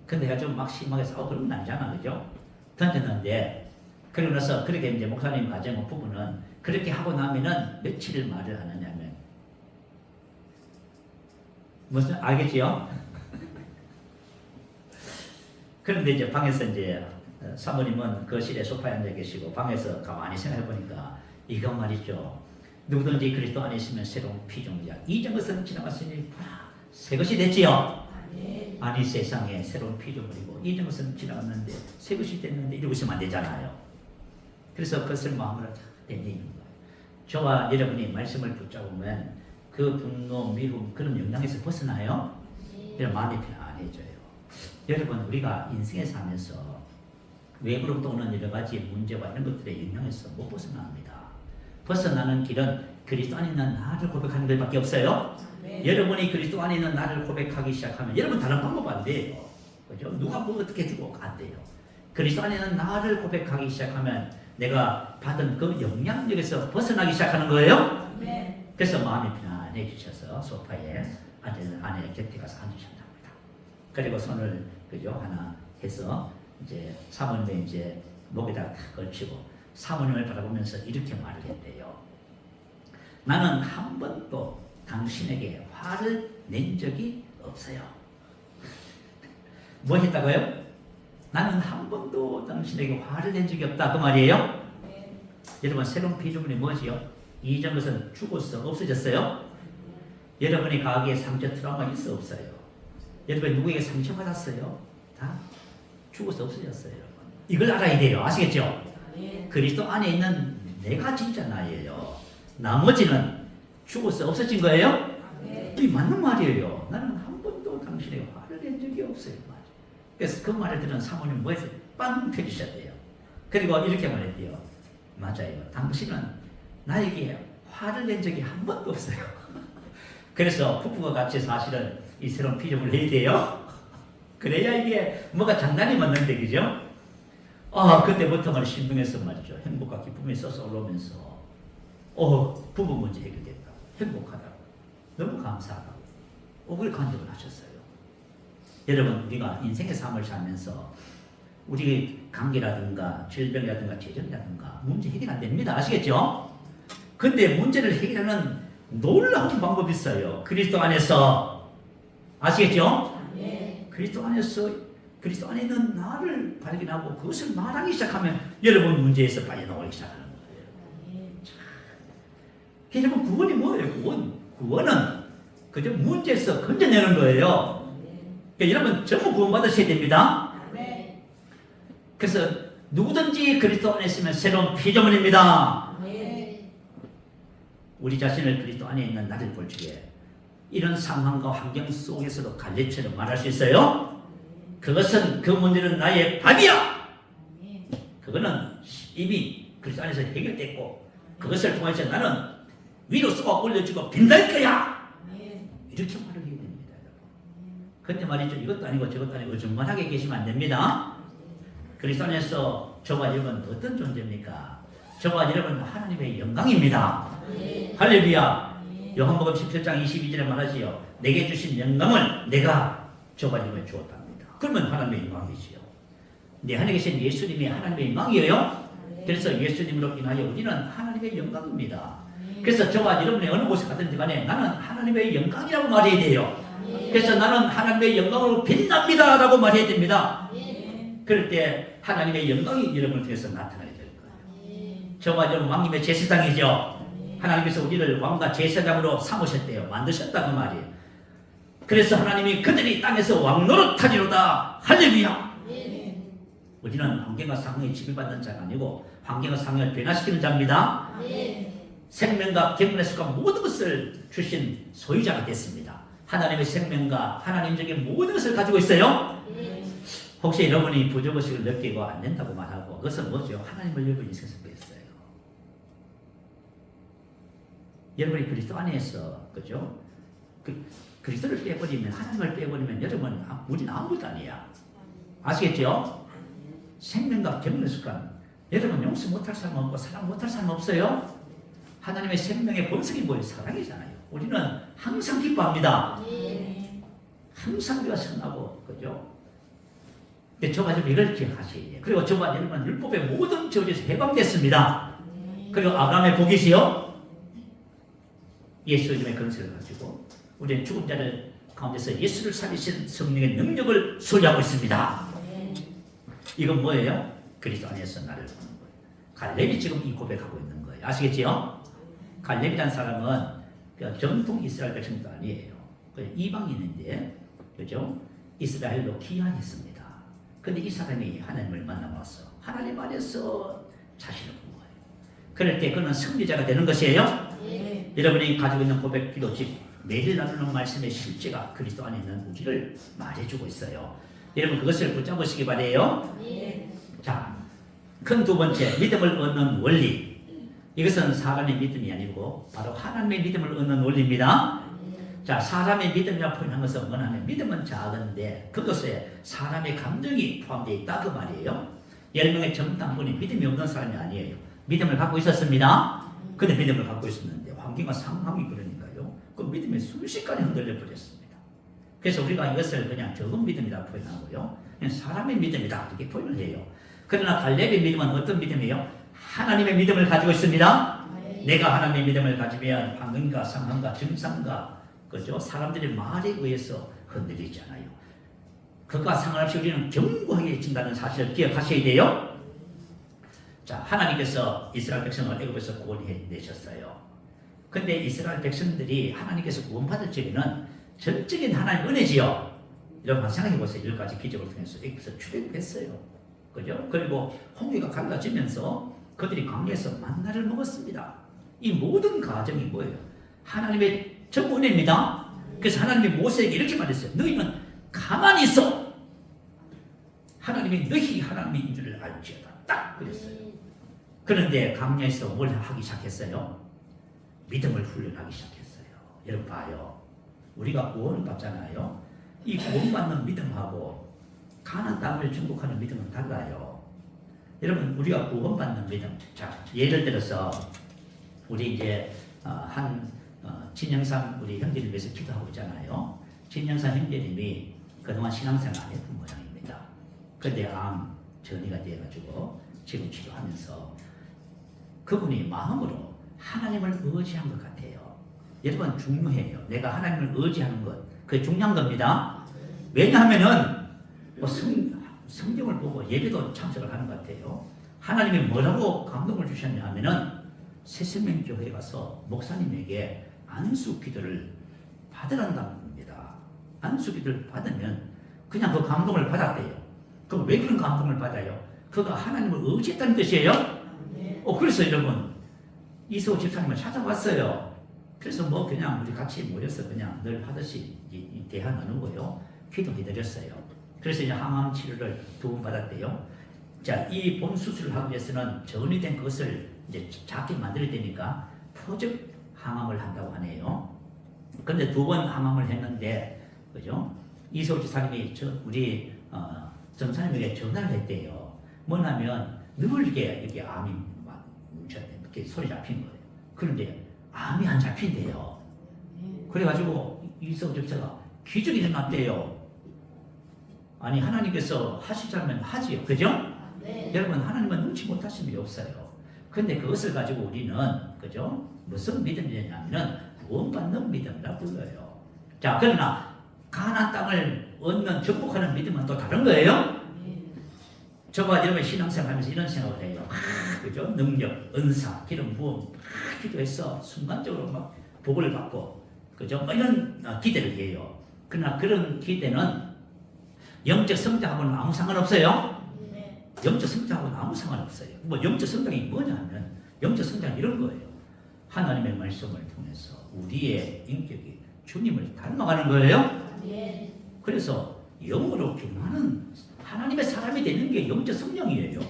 근데 내가 좀 막 심하게 싸우고 그러면 아니잖아, 그죠? 던졌는데 그러고 나서 그렇게 이제 목사님 가정 부부는 그렇게 하고 나면은 며칠 말을 하느냐면 무슨 알겠지요? 그런데 이제 방에서 이제 사모님은 거실에 소파에 앉아 계시고 방에서 가만히 생각해 보니까 이거 말이죠. 누구든지 그리스도 안에 있으면 새로운 피조물이야. 이전 것은 지나갔으니 새 것이 됐지요. 아니 세상에 새로운 피조물이고 이전 것은 지나갔는데 새 것이 됐는데 이러고 있으면 안 되잖아요. 그래서 그것을 마음으로 땡기는 거예요. 저와 여러분이 말씀을 붙잡으면 그 분노, 미움 그런 영향에서 벗어나요. 그래서 마음이 편안해져요. 여러분 우리가 인생에 살면서 외부로부터 오는 여러 가지 문제와 이런 것들의 영향에서 못 벗어납니다. 벗어나는 길은 그리스도 안에 있는 나를 고백하는 것밖에 없어요. 여러분이 그리스도 안에 있는 나를 고백하기 시작하면 여러분 다른 방법 안 돼요. 그죠? 누가 뭐 어떻게 해주고 안 돼요. 그리스도 안에 있는 나를 고백하기 시작하면 내가 받은 그 영향력에서 벗어나기 시작하는 거예요. 그래서 마음이 편안해지셔서 소파에 아내 곁에 가서 앉으셨답니다. 그리고 손을 그죠 하나 해서 이제 사모님의 이제 목에다가 탁 걸치고 사모님을 바라보면서 이렇게 말을 했대요. 나는 한 번도 당신에게 화를 낸 적이 없어요. 뭐 했다고요? 나는 한 번도 당신에게 화를 낸 적이 없다 그 말이에요. 여러분 새로운 피조물이 뭐지요? 이전 것은 죽어서 없어졌어요. 여러분이 과거에 상처 트라우마 있어 없어요? 여러분 누구에게 상처받았어요? 다 죽어서 없어졌어요. 여러분. 이걸 알아야 돼요. 아시겠죠? 그리스도 안에 있는 내가 진짜 나예요. 나머지는 죽어서 없어진 거예요? 이 맞는 말이에요. 나는 한 번도 당신에게 화를 낸 적이 없어요. 그래서 그 말을 들은 사모님 뭐했어요? 빵 터지셨대요. 그리고 이렇게 말했대요. 맞아요. 당신은 나에게 화를 낸 적이 한 번도 없어요. 그래서 부부가 같이 사실은 이 새로운 피조물을 해야 돼요. 그래야 이게 뭐가 장난이 맞는데 그죠? 그때부터 말이 신명해서 말이죠. 행복과 기쁨이 쏟아오르면서 부부 문제 해결됐다. 행복하다고. 너무 감사하다고. 그걸 간증을 하셨어요. 여러분 우리가 인생의 삶을 살면서 우리 관계라든가 질병이라든가 재정이라든가 문제 해결 안 됩니다. 아시겠죠? 근데 문제를 해결하는 놀라운 방법이 있어요. 그리스도 안에서. 아시겠죠? 그리스도 안에서 그리스도 안에 있는 나를 발견하고 그것을 말하기 시작하면 여러분 문제에서 빠져나오기 시작하는 거예요. 여러분 구원이 뭐예요? 구원은 그저 문제에서 건져내는 거예요. 그러니까 여러분 전부 구원받으셔야 됩니다. 그래서 누구든지 그리스도 안에 있으면 새로운 피조물입니다. 우리 자신을 그리스도 안에 있는 나를 볼 적에 이런 상황과 환경 속에서도 갈래처럼 말할 수 있어요. 그것은 그 문제는 나의 답이야. 그거는 이미 그리스도 안에서 해결됐고 그것을 통해서 나는 위로 쏘아 올려주고 빛날 거야. 이렇게 말을 해야 됩니다. 근데 말이죠. 이것도 아니고 저것도 아니고 어중간하게 계시면 안 됩니다. 그리스도 안에서 저와 여러분 어떤 존재입니까? 저와 여러분 하나님의 영광입니다. 할렐루야. 요한복음 17장 22절에 말하지요. 내게 주신 영광을 내가 저와 여러분에 주었답니다. 그러면 하나님의 영광이지요. 내 안에 계신 예수님이 하나님의 영광이에요. 그래서 예수님으로 인하여 우리는 하나님의 영광입니다. 그래서 저와 여러분이 어느 곳에 가든지 간에 나는 하나님의 영광이라고 말해야 돼요. 그래서 나는 하나님의 영광으로 빛납니다 라고 말해야 됩니다. 그럴 때 하나님의 영광이 여러분을 통해서 나타나게 될 거예요. 저와 여러분 왕님의 제사장이죠. 하나님께서 우리를 왕과 제사장으로 삼으셨대요. 만드셨다 그 말이에요. 그래서 하나님이 그들이 땅에서 왕 노릇하리로다. 할렐루야. 우리는 환경과 상황에 지배받는 자가 아니고 환경과 상황을 변화시키는 자입니다. 생명과 경건의 습과 모든 것을 주신 소유자가 됐습니다. 하나님의 생명과 하나님적인 모든 것을 가지고 있어요. 혹시 여러분이 부족의식을 느끼고 안 된다고 말하고 그것은 뭐죠? 하나님을 여러분 인생에서 뺐어요. 여러분이 그리스도 안에서 그죠? 그리스도를 빼버리면 하나님을 빼버리면 여러분 우리는 아무것도 아니야. 아시겠죠? 생명과 경륜의 습관. 여러분 용서 못할 사람 없고 사랑 못할 사람 없어요? 하나님의 생명의 본성이 뭐예요? 사랑이잖아요. 우리는 항상 기뻐합니다. 항상 우리가 선하고, 그죠? 근데 저와 여러분 이걸 기억하셔야 돼요. 그리고 저와 여러분은 율법의 모든 저주에서 해방됐습니다. 그리고 아브라함의 복이시요 예수 이름의 건설을 가지고 우리는 죽은 자를 가운데서 예수를 살리신 성령의 능력을 소유하고 있습니다. 이건 뭐예요? 그리스도 안에서 나를 보는 거예요. 갈렙이 지금 이 고백하고 있는 거예요. 아시겠지요? 갈렙이라는 사람은 정통 이스라엘 백성도 아니에요. 이방인인데, 그죠? 이스라엘로 귀환했습니다. 근데 이 사람이 하나님을 만나봤어. 하나님 안에서 자신을 본 거예요. 그럴 때 그는 승리자가 되는 것이에요. 여러분이 가지고 있는 고백 기도집 매일 나누는 말씀의 실제가 그리스도 안에 있는 우리를 말해주고 있어요. 여러분 그것을 붙잡으시기 바래요. 자, 큰 두 번째 믿음을 얻는 원리. 이것은 사람의 믿음이 아니고 바로 하나님의 믿음을 얻는 원리입니다. 자, 사람의 믿음이라 표현한 것은 뭐냐면 믿음은 작은데 그것에 사람의 감정이 포함되어 있다 그 말이에요. 10명의 정당분이 믿음이 없는 사람이 아니에요. 믿음을 갖고 있었습니다. 근데 믿음을 갖고 있었는데 환경과 상황이 그러니까요. 그 믿음이 순식간에 흔들려 버렸습니다. 그래서 우리가 이것을 그냥 적은 믿음이라 표현하고요. 그냥 사람의 믿음이다 이렇게 표현을 해요. 그러나 갈렙의 믿음은 어떤 믿음이에요? 하나님의 믿음을 가지고 있습니다. 내가 하나님의 믿음을 가지면 환경과 상황과 증상과 그죠? 사람들의 말에 의해서 흔들리지 않아요. 그것과 상관없이 우리는 견고하게진다는 사실을 기억하셔야 돼요. 자, 하나님께서 이스라엘 백성을 애굽에서 구원해내셨어요. 근데 이스라엘 백성들이 하나님께서 구원받을 적에는 전적인 하나님 은혜지요. 여러분 생각해 보세요. 10가지 기적을 통해서 애굽에서 출애굽했어요. 그죠? 그리고 홍해가 갈라지면서 그들이 광야에서 만나를 먹었습니다. 이 모든 과정이 뭐예요? 하나님의 전부 은혜입니다. 그래서 하나님이 모세에게 이렇게 말했어요. 너희는 가만히 있어. 하나님이 너희 하나님인 줄을 알지어다. 딱 그랬어요. 그런데 광야에서 뭘 하기 시작했어요? 믿음을 훈련하기 시작했어요. 여러분 봐요. 우리가 구원을 받잖아요. 이 구원받는 믿음하고 가나안 땅을 정복하는 믿음은 달라요. 여러분 우리가 구원받는 믿음. 자, 예를 들어서 우리 이제 진영상 우리 형제를 위해서 기도하고 있잖아요. 진영상 형제님이 그동안 신앙생활 안 했던 모양입니다. 그런데 암 전이가 되어가지고 지금 치료하면서 그분이 마음으로 하나님을 의지한 것 같아요. 여러분 중요해요. 내가 하나님을 의지하는 것 그게 중요한 겁니다. 왜냐하면은 성경을 보고 예배도 참석을 하는 것 같아요. 하나님이 뭐라고 감동을 주셨냐 하면은 새생명교회에 가서 목사님에게 안수 기도를 받으란다는 겁니다. 안수 기도를 받으면 그냥 그 감동을 받았대요. 그럼 왜 그런 감동을 받아요? 그가 하나님을 의지했다는 뜻이에요. 그래서 여러분 이세호 집사님을 찾아왔어요. 그래서 뭐 그냥 우리 같이 모여서 그냥 늘 하듯이 대화 나누고요. 기도해드렸어요. 그래서 이제 항암 치료를 2번 받았대요. 자, 이 본 수술을 하기 위해서는 전이된 것을 이제 작게 만들어야 되니까 표적 항암을 한다고 하네요. 그런데 2번 항암을 했는데, 그죠? 이세호 집사님이 우리 전사님에게 전화를 했대요. 뭐냐면 늘 이렇게 암이 이렇게 소리 잡힌 거예요. 그런데 암이 안 잡힌대요. 그래가지고 이세호 집사가 기적이 일어났대요. 아니 하나님께서 하시자면 하지요. 그죠? 네. 여러분 하나님은 눈치 못하신 일이 없어요. 근데 그것을 가지고 우리는 그죠? 무슨 믿음이냐면 구원받는 믿음이라 불러요. 자, 그러나 가나안 땅을 얻는 정복하는 믿음은 또 다른 거예요. 저와 여러분 신앙생활하면서 이런 생각을 해요. 그죠? 능력, 은사, 기름 부음 기도해서 순간적으로 막 복을 받고 그죠? 뭐 이런 기대를 해요. 그러나 그런 기대는 영적 성장하고는 아무 상관없어요. 영적 성장하고는 아무 상관없어요. 뭐 영적 성장이 뭐냐면 영적 성장이 이런 거예요. 하나님의 말씀을 통해서 우리의 인격이 주님을 닮아가는 거예요. 그래서 영으로 기능하는 하나님의 사람이 되는 게 영적 성령이에요.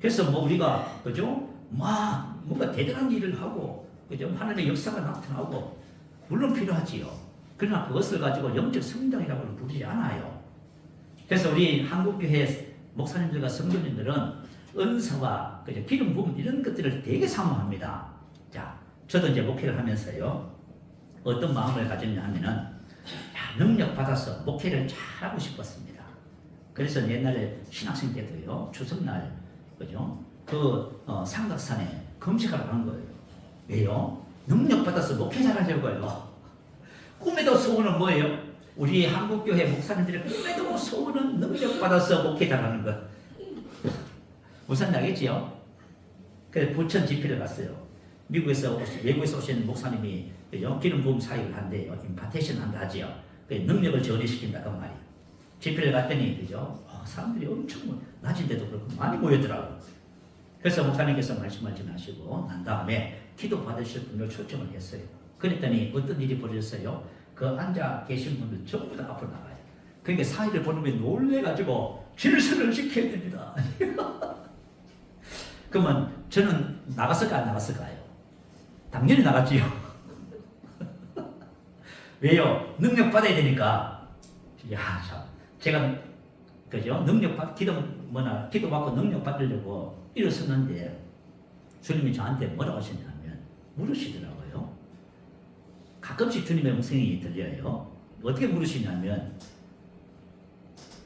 그래서 뭐 우리가 그죠? 막 뭔가 대단한 일을 하고 그죠? 하나님의 역사가 나타나고 물론 필요하지요. 그러나 그것을 가지고 영적 성장이라고는 부르지 않아요. 그래서 우리 한국교회 목사님들과 성도님들은 은사와 그죠? 기름 부음 이런 것들을 되게 사모합니다. 자, 저도 이제 목회를 하면서요. 어떤 마음을 가졌냐 하면은 능력 받아서 목회를 잘하고 싶었습니다. 그래서 옛날에 신학생 때도요. 추석날 그죠? 삼각산에 금식하러 간 거예요. 왜요? 능력 받아서 목회 잘하려고요. 꿈에도 소원은 뭐예요? 우리 한국교회 목사님들의 꿈에도 소원은 능력 받아서 목회 잘하는 것. 무슨 알겠지요? 그래서 부천 집회를 갔어요. 외국에서 오신 목사님이 기름 부음 사역을 한대요. 임파테이션 한다 하지요. 능력을 전이시킨다 그 말이에요. 집회를 갔더니 그죠? 사람들이 엄청 낮은데도 그렇고 많이 모였더라고요. 그래서 목사님께서 말씀을 전하시고 난 다음에 기도 받으실 분을 초청을 했어요. 그랬더니 어떤 일이 벌어졌어요? 그 앉아 계신 분들 전부 다 앞으로 나가요. 그러니까 사회를 보는 게 놀래가지고 질서를 지켜야 됩니다. 그러면 저는 나갔을까 안 나갔을까요? 당연히 나갔지요. 왜요? 능력 받아야 되니까. 야, 참. 제가 그죠? 기도 받고 능력 받으려고 일어섰는데 주님이 저한테 뭐라고 하셨냐면 물으시더라고요. 가끔씩 주님의 음성이 들려요. 어떻게 물으시냐면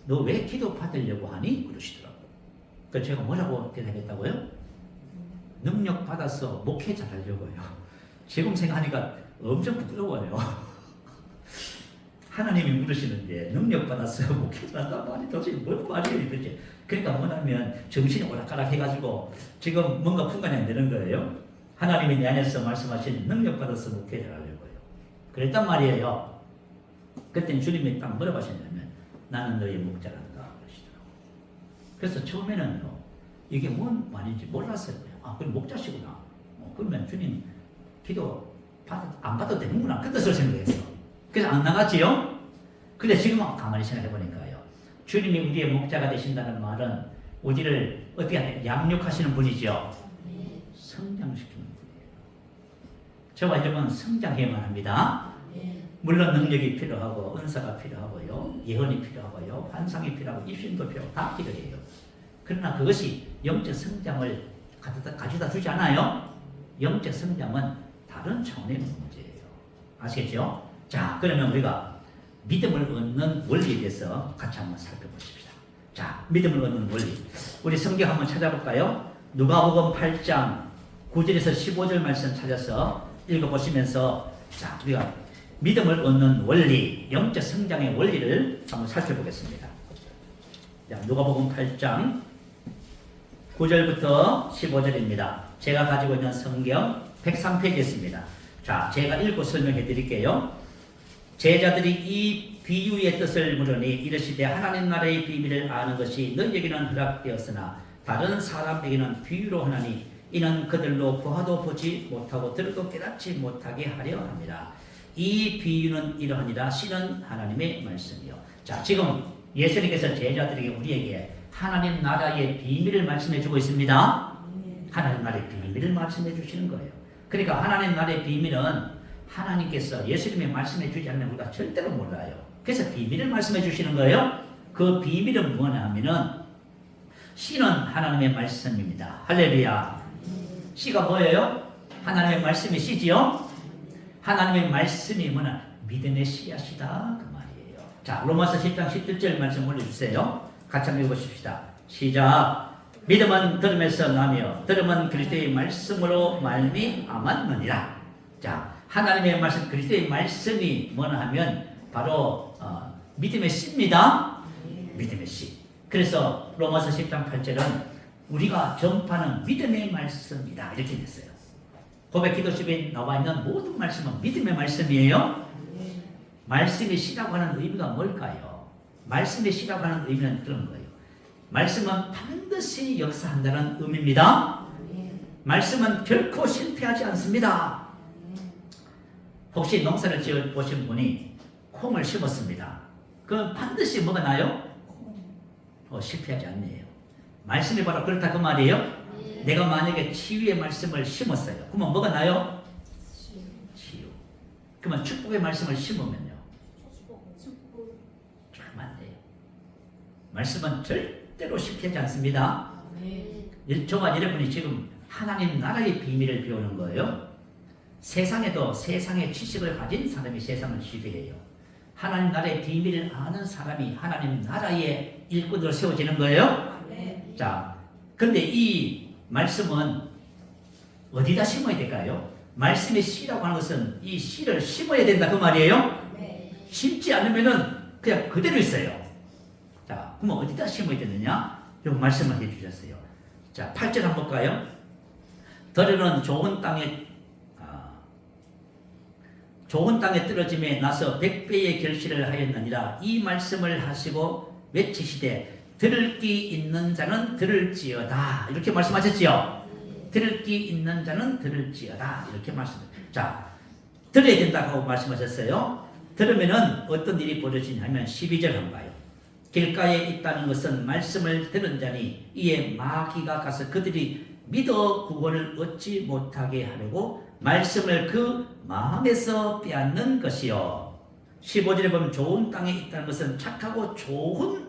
너 왜 기도 받으려고 하니? 그러시더라고요. 그래서 제가 뭐라고 대답했다고요? 능력 받아서 목회 잘하려고요. 지금 생각하니까 엄청 부끄러워요. 하나님이 물으시는데 능력 받아서 목회 잘한다 말이 도대체 뭔 말이에요 도대체. 그러니까 뭐냐면 정신이 오락가락 해가지고 지금 뭔가 분간이 안 되는 거예요. 하나님이 내 안에서 말씀하신 능력 받아서 목회 잘하려고요. 그랬단 말이에요. 그때 주님이 딱 뭐라고 하셨냐면 나는 너의 목자란다 그러시더라고요. 그래서 처음에는요 이게 뭔 말인지 몰랐어요. 그럼 목자시구나. 그러면 주님 기도 안 받아도 되는구나 그 뜻을 생각했어. 그래서 안 나갔지요. 근데 지금 가만히 생각해 보니까요 주님이 우리의 목자가 되신다는 말은 우리를 어떻게 하냐 양육하시는 분이죠. 성장시키는 분이에요. 저와 여러분은 성장해야만 합니다. 물론 능력이 필요하고 은사가 필요하고요 예언이 필요하고요 환상이 필요하고 입신도 필요하고 다 필요해요. 그러나 그것이 영적 성장을 가져다 주지 않아요. 영적 성장은 다른 차원의 문제예요. 아시겠죠? 자, 그러면 우리가 믿음을 얻는 원리에 대해서 같이 한번 살펴보십시다. 자, 믿음을 얻는 원리. 우리 성경 한번 찾아볼까요? 누가복음 8장 9절에서 15절 말씀 찾아서 읽어보시면서 자, 우리가 믿음을 얻는 원리, 영적 성장의 원리를 한번 살펴보겠습니다. 자, 누가복음 8장 9절부터 15절입니다. 제가 가지고 있는 성경 103페이지에 있습니다. 자, 제가 읽고 설명해 드릴게요. 제자들이 이 비유의 뜻을 물으니 이르시되 하나님 나라의 비밀을 아는 것이 너희에게는 허락되었으나 다른 사람에게는 비유로 하나니 이는 그들로 보아도 보지 못하고 들어도 깨닫지 못하게 하려 합니다. 이 비유는 이러하니라. 씨는 하나님의 말씀이요. 자, 지금 예수님께서 제자들에게 우리에게 하나님 나라의 비밀을 말씀해 주고 있습니다. 하나님 나라의 비밀을 말씀해 주시는 거예요. 그러니까 하나님 나라의 비밀은 하나님께서 예수님이 말씀해 주지 않으면 우리가 절대로 몰라요. 그래서 비밀을 말씀해 주시는 거예요. 그 비밀은 뭐냐 하면은 씨는 하나님의 말씀입니다. 할렐루야. 씨가 뭐예요? 하나님의 말씀이 씨지요. 하나님의 말씀이 뭐냐? 믿음의 씨앗이다 그 말이에요. 자, 로마서 10장 17절 말씀 올려주세요. 같이 한번 읽어보십시다. 시작. 믿음은 들음에서 나며 들음은 그리스도의 말씀으로 말미암았느니라. 자, 하나님의 말씀 그리스도의 말씀이 뭐냐 하면 바로 믿음의 씨입니다. 믿음의 씨. 그래서 로마서 10장 8절은 우리가 전파하는 믿음의 말씀이다 이렇게 됐어요. 고백 기도집에 나와 있는 모든 말씀은 믿음의 말씀이에요. 말씀이 씨라고 하는 의미가 뭘까요? 말씀이 씨라고 하는 의미는 그런 거예요. 말씀은 반드시 역사한다는 의미입니다. 말씀은 결코 실패하지 않습니다. 혹시 농사를 지어 보신 분이 콩을 심었습니다. 그럼 반드시 뭐가 나요? 실패하지 않네요. 말씀이 바로 그렇다 그 말이에요. 내가 만약에 치유의 말씀을 심었어요. 그러면 뭐가 나요? 치유. 그러면 축복의 말씀을 심으면요. 참 안 돼요. 말씀은 절대 절대로 쉽지 않습니다. 저와 여러분이 지금 하나님 나라의 비밀을 배우는 거예요. 세상에도 세상의 지식을 가진 사람이 세상을 지배해요. 하나님 나라의 비밀을 아는 사람이 하나님 나라의 일꾼으로 세워지는 거예요. 자, 근데 이 말씀은 어디다 심어야 될까요? 말씀의 씨라고 하는 것은 이 씨를 심어야 된다 그 말이에요. 심지 않으면은 그냥 그대로 있어요. 자, 그러면 어디다 심어야 되느냐? 이 말씀을 해주셨어요. 자, 8절 한번 볼까요? 들으는 좋은 땅에 떨어짐에 나서 100배의 결실을 하였느니라. 이 말씀을 하시고 외치시되 들을 귀 있는 자는 들을지어다. 이렇게 말씀하셨지요. 들을 귀 있는 자는 들을지어다. 이렇게 자, 들어야 된다고 말씀하셨어요. 들으면은 어떤 일이 벌어지냐면 12절 한번 봐요. 길가에 있다는 것은 말씀을 들은 자니 이에 마귀가 가서 그들이 믿어 구원을 얻지 못하게 하려고 말씀을 그 마음에서 빼앗는 것이요. 15절에 보면 좋은 땅에 있다는 것은 착하고 좋은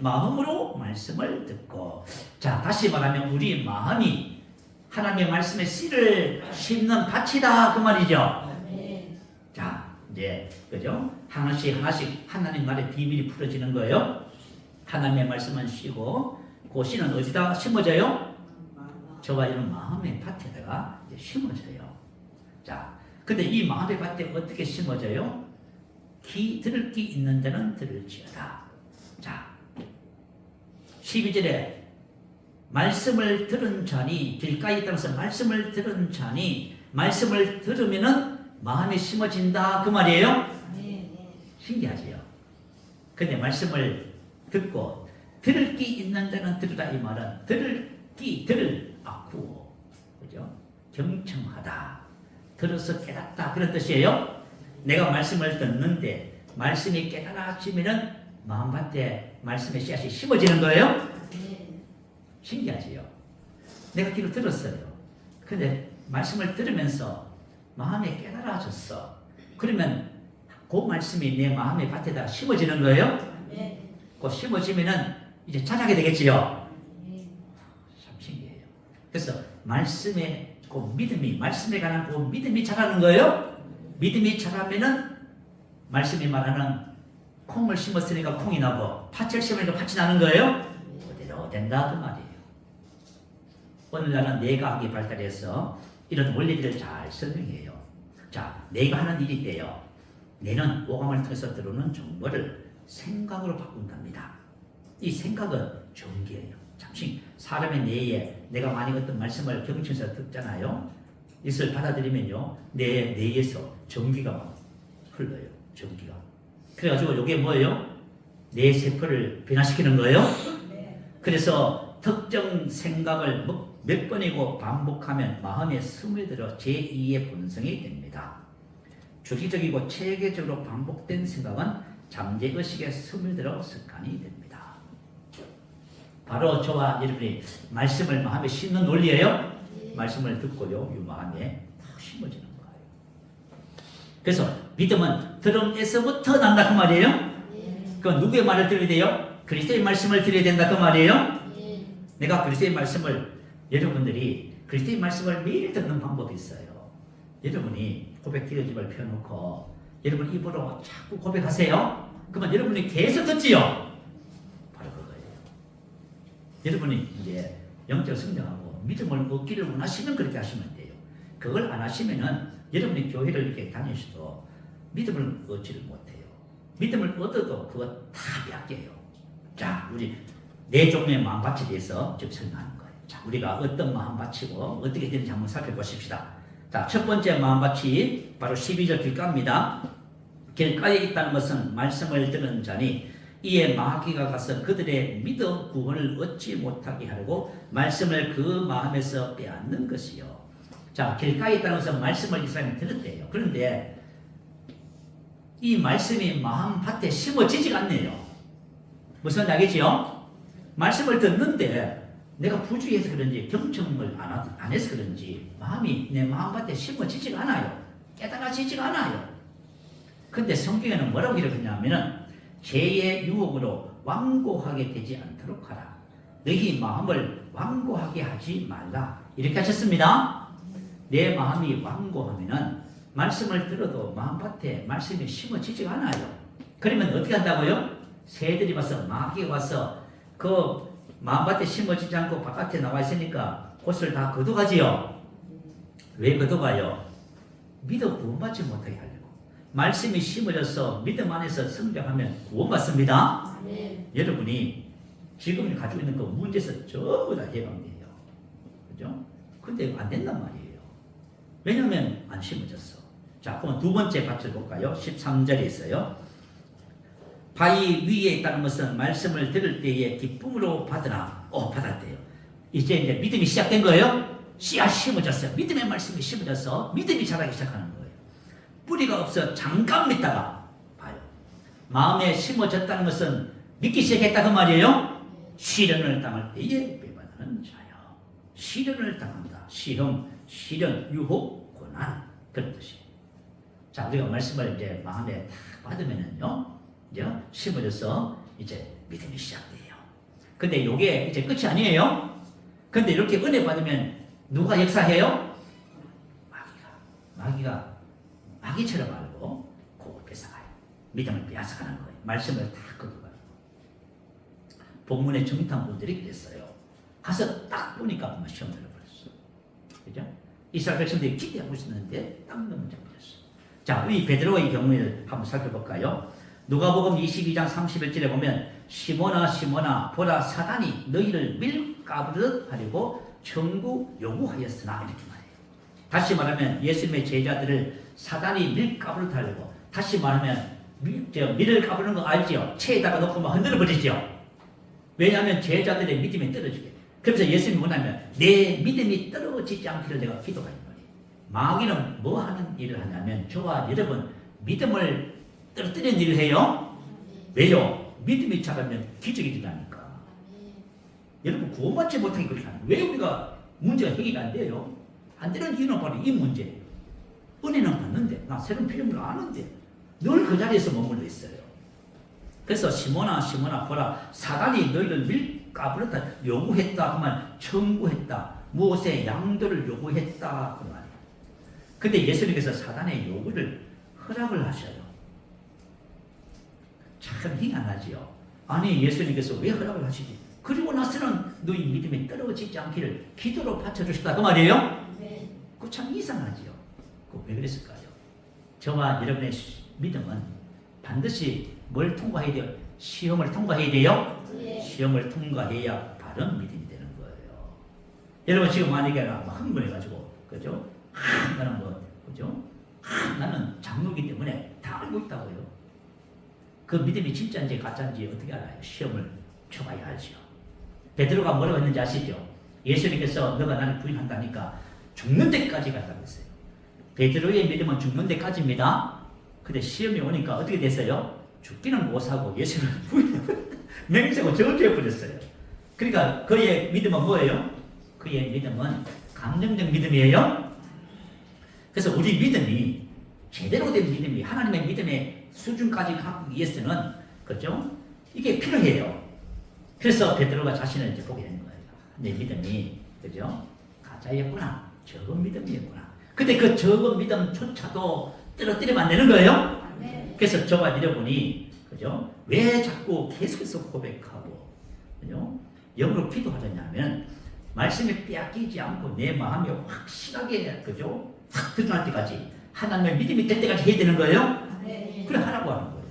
마음으로 말씀을 듣고. 자, 다시 말하면 우리 마음이 하나님의 말씀의 씨를 심는 밭이다 그 말이죠. 자, 이제 그죠? 하나씩 하나님 말의 비밀이 풀어지는 거예요. 하나님의 말씀은 씨고 그 씨는 어디다 심어져요? 저와 이런 마음의 밭에다가 이제 심어져요. 자, 근데 이 마음의 밭에 어떻게 심어져요? 들을 귀 있는 자는 들을지어다. 자, 12절에 말씀을 들은 자니 길가에 있다면서 말씀을 들은 자니 말씀을 들으면은 마음에 심어진다 그 말이에요. 신기하지요. 근데 말씀을 듣고 들을 귀 있는 자는 들으라 이 말은 들을 아쿠어 그죠? 경청하다. 들어서 깨닫다 그런 뜻이에요. 내가 말씀을 듣는데 말씀이 깨달아지면은 마음밭에 말씀의 씨앗이 심어지는 거예요. 신기하지요. 내가 귀로 들었어요. 근데 말씀을 들으면서 마음에 깨달아졌어. 그러면 그 말씀이 내 마음의 밭에다 심어지는 거예요. 그 심어지면은 이제 자라게 되겠지요. 참 신기해요. 그래서 말씀의 그 믿음이 말씀에 관한 그 믿음이 자라는 거예요. 믿음이 자라면은 말씀이 말하는 콩을 심었으니까 콩이 나고 팥을 심으니까 팥이 나는 거예요. 그대로 된다 그 말이에요. 오늘날은 뇌과학이 발달해서 이런 원리들을 잘 설명해요. 자, 내가 하는 일이 있대요. 뇌는 오감을 통해서 들어오는 정보를 생각으로 바꾼답니다. 이 생각은 전기예요. 잠시 사람의 뇌에 내가 만약 어떤 말씀을 경청해서 듣잖아요. 이것을 받아들이면요, 내 뇌에서 전기가 막 흘러요. 전기가. 그래가지고 이게 뭐예요? 뇌 세포를 변화시키는 거예요. 그래서 특정 생각을 몇 번이고 반복하면 마음에 스며들어 제2의 본성이 됩니다. 주기적이고 체계적으로 반복된 생각은 잠재의식에 스며들어 습관이 됩니다. 바로 저와 여러분이 말씀을 마음에 심는 논리예요. 말씀을 듣고요, 이 마음에 탁 심어지는 거예요. 그래서 믿음은 들음에서부터 난다 그 말이에요. 그럼 누구의 말을 들어야 돼요? 그리스도의 말씀을 들어야 된다 그 말이에요. 내가 그리스도의 말씀을 여러분들이 그리스도의 말씀을 매일 듣는 방법이 있어요. 여러분이 고백 기도집을 펴놓고 여러분 입으로 자꾸 고백하세요. 그러면 여러분이 계속 듣지요. 바로 그거예요. 여러분이 이제 영적 성장하고 믿음을 얻기를 원하시면 그렇게 하시면 돼요. 그걸 안 하시면은 여러분이 교회를 이렇게 다니셔도 믿음을 얻지를 못해요. 믿음을 얻어도 그거 다 빼앗겨요. 자, 우리 네 종류의 마음밭에 대해서 좀 설명하는 거예요. 자, 우리가 어떤 마음밭이고 어떻게 되는지 한번 살펴보십시다. 자, 첫 번째 마음밭이 바로 12절 길가입니다. 길가에 있다는 것은 말씀을 들은 자니 이에 마귀가 가서 그들의 믿어 구원을 얻지 못하게 하려고 말씀을 그 마음에서 빼앗는 것이요. 자, 길가에 있다는 것은 말씀을 이 사람이 들었대요. 그런데 이 말씀이 마음밭에 심어지지가 않네요. 무슨 이야기지요? 말씀을 듣는데 내가 부주의해서 그런지 경청을 안 해서 그런지 마음이 내 마음밭에 심어지지가 않아요. 깨달아지지가 않아요. 근데 성경에는 뭐라고 기록했냐면은 죄의 유혹으로 완고하게 되지 않도록 하라. 너희 마음을 완고하게 하지 말라. 이렇게 하셨습니다. 내 마음이 완고하면은 말씀을 들어도 마음밭에 말씀이 심어지지가 않아요. 그러면 어떻게 한다고요? 새들이 와서 마귀가 와서 그 마음밭에 심어지지 않고 바깥에 나와 있으니까 그것을 다 걷어가지요. 왜 걷어가요? 믿어 구원받지 못하게 하려고. 말씀이 심어져서 믿음 안에서 성장하면 구원받습니다. 아멘. 여러분이 지금 가지고 있는 그 문제에서 전부 다 해방돼요. 그죠? 근데 안 된단 말이에요. 왜냐하면 안 심어졌어. 자, 그럼 두 번째 밭을 볼까요? 13절에 있어요. 바위 위에 있다는 것은 말씀을 들을 때에 기쁨으로 받으나, 받았대요. 이제 믿음이 시작된 거예요. 씨앗 심어졌어요. 믿음의 말씀이 심어져서 믿음이 자라기 시작하는 거예요. 뿌리가 없어 잠깐 믿다가 봐요. 마음에 심어졌다는 것은 믿기 시작했다 그 말이에요. 시련을 당할 때에 배반하는 자요. 시련을 당한다. 시험, 시련, 유혹, 고난 그런 뜻이에요. 자, 우리가 말씀을 이제 마음에 딱 받으면은요, 이제 심어져서 이제 믿음이 시작돼요. 근데 이게 이제 끝이 아니에요. 근데 이렇게 은혜 받으면 누가 역사해요? 마귀처럼 알고 그걸 뺏어가요. 믿음을 빼앗아가는 거예요. 말씀을 다 걷어가요. 본문의 정탐 분들이 그랬어요. 가서 딱 보니까 시험 들어버렸어. 그죠? 이스라엘 백성들이 기대하고 있었는데 딱 넘어져버렸어. 자, 이 베드로의 경우를 한번 살펴볼까요? 누가복음 22장 31절에 보면 시몬아 시몬아 보라 사단이 너희를 밀가부르듯 하려고 천구 요구하였으나 이렇게 말해요. 다시 말하면 예수님의 제자들을 사단이 밀가부르듯 하려고, 다시 말하면 밀을 가부르는 거 알죠? 체에다가 놓고 막 흔들어 버리죠. 왜냐하면 제자들의 믿음이 떨어지게. 그래서 예수님이 원하면 내 믿음이 떨어지지 않기를 내가 기도하는 거예요. 마귀는 뭐 하는 일을 하냐면 저와 여러분 믿음을 떨어뜨리는 일을 해요. 왜요? 믿음이 자라면 기적이 일어나니까. 여러분 구원받지 못하게 그렇게 하는 거예요. 왜 우리가 문제가 해결이 안 돼요? 안 되는 이유는 바로 이 문제예요. 은혜는 받는데 나 새로운 필요를 아는데 늘 그 자리에서 머물러 있어요. 그래서 시몬아 시몬아 보라 사단이 너희를 밀가부르다 요구했다 하면 청구했다. 무엇의 양도를 요구했다 그 말이에요. 근데 예수님께서 사단의 요구를 허락을 하셔요. 참 희한하지요. 아니 예수님께서 왜 허락을 하시지? 그리고 나서는 너희 믿음이 떨어지지 않기를 기도로 받쳐주셨다 그 말이에요. 네. 그 참 이상하지요. 그 왜 그랬을까요? 저와 여러분의 믿음은 반드시 뭘 통과해야 돼요? 시험을 통과해야 돼요? 네. 시험을 통과해야 바른 믿음이 되는 거예요. 여러분 지금 만약에 흥분해가지고 그죠? 나는 그죠? 나는 장로기 때문에 다 알고 있다고요. 그 믿음이 진짜인지 가짜인지 어떻게 알아요? 시험을 쳐봐야 알죠. 베드로가 뭐라고 했는지 아시죠? 예수님께서 너가 나를 부인한다니까 죽는 데까지 갔다고 했어요. 베드로의 믿음은 죽는 데까지입니다. 근데 시험이 오니까 어떻게 됐어요? 죽기는 못하고 예수를 맹세하고 저주해버렸어요. 그러니까 그의 믿음은 뭐예요? 그의 믿음은 감정적 믿음이에요. 그래서 우리 믿음이 제대로 된 믿음이 하나님의 믿음의 수준까지 가기 위해서는 그렇죠? 이게 필요해요. 그래서 베드로가 자신을 이제 보게 된 거예요. 내 믿음이 그죠? 가짜였구나. 적은 믿음이었구나. 근데 그 적은 믿음조차도 떨어뜨리면 안 되는 거예요. 그래서 저와 여러분이 그죠? 왜 자꾸 계속해서 고백하고 그죠? 영으로 기도하느냐면 말씀이 빼앗기지 않고 내 마음이 확실하게 그죠? 확 드러날 때까지 하나님의 믿음이 될 때까지 해야 되는 거예요. 그래 하라고 하는 거예요.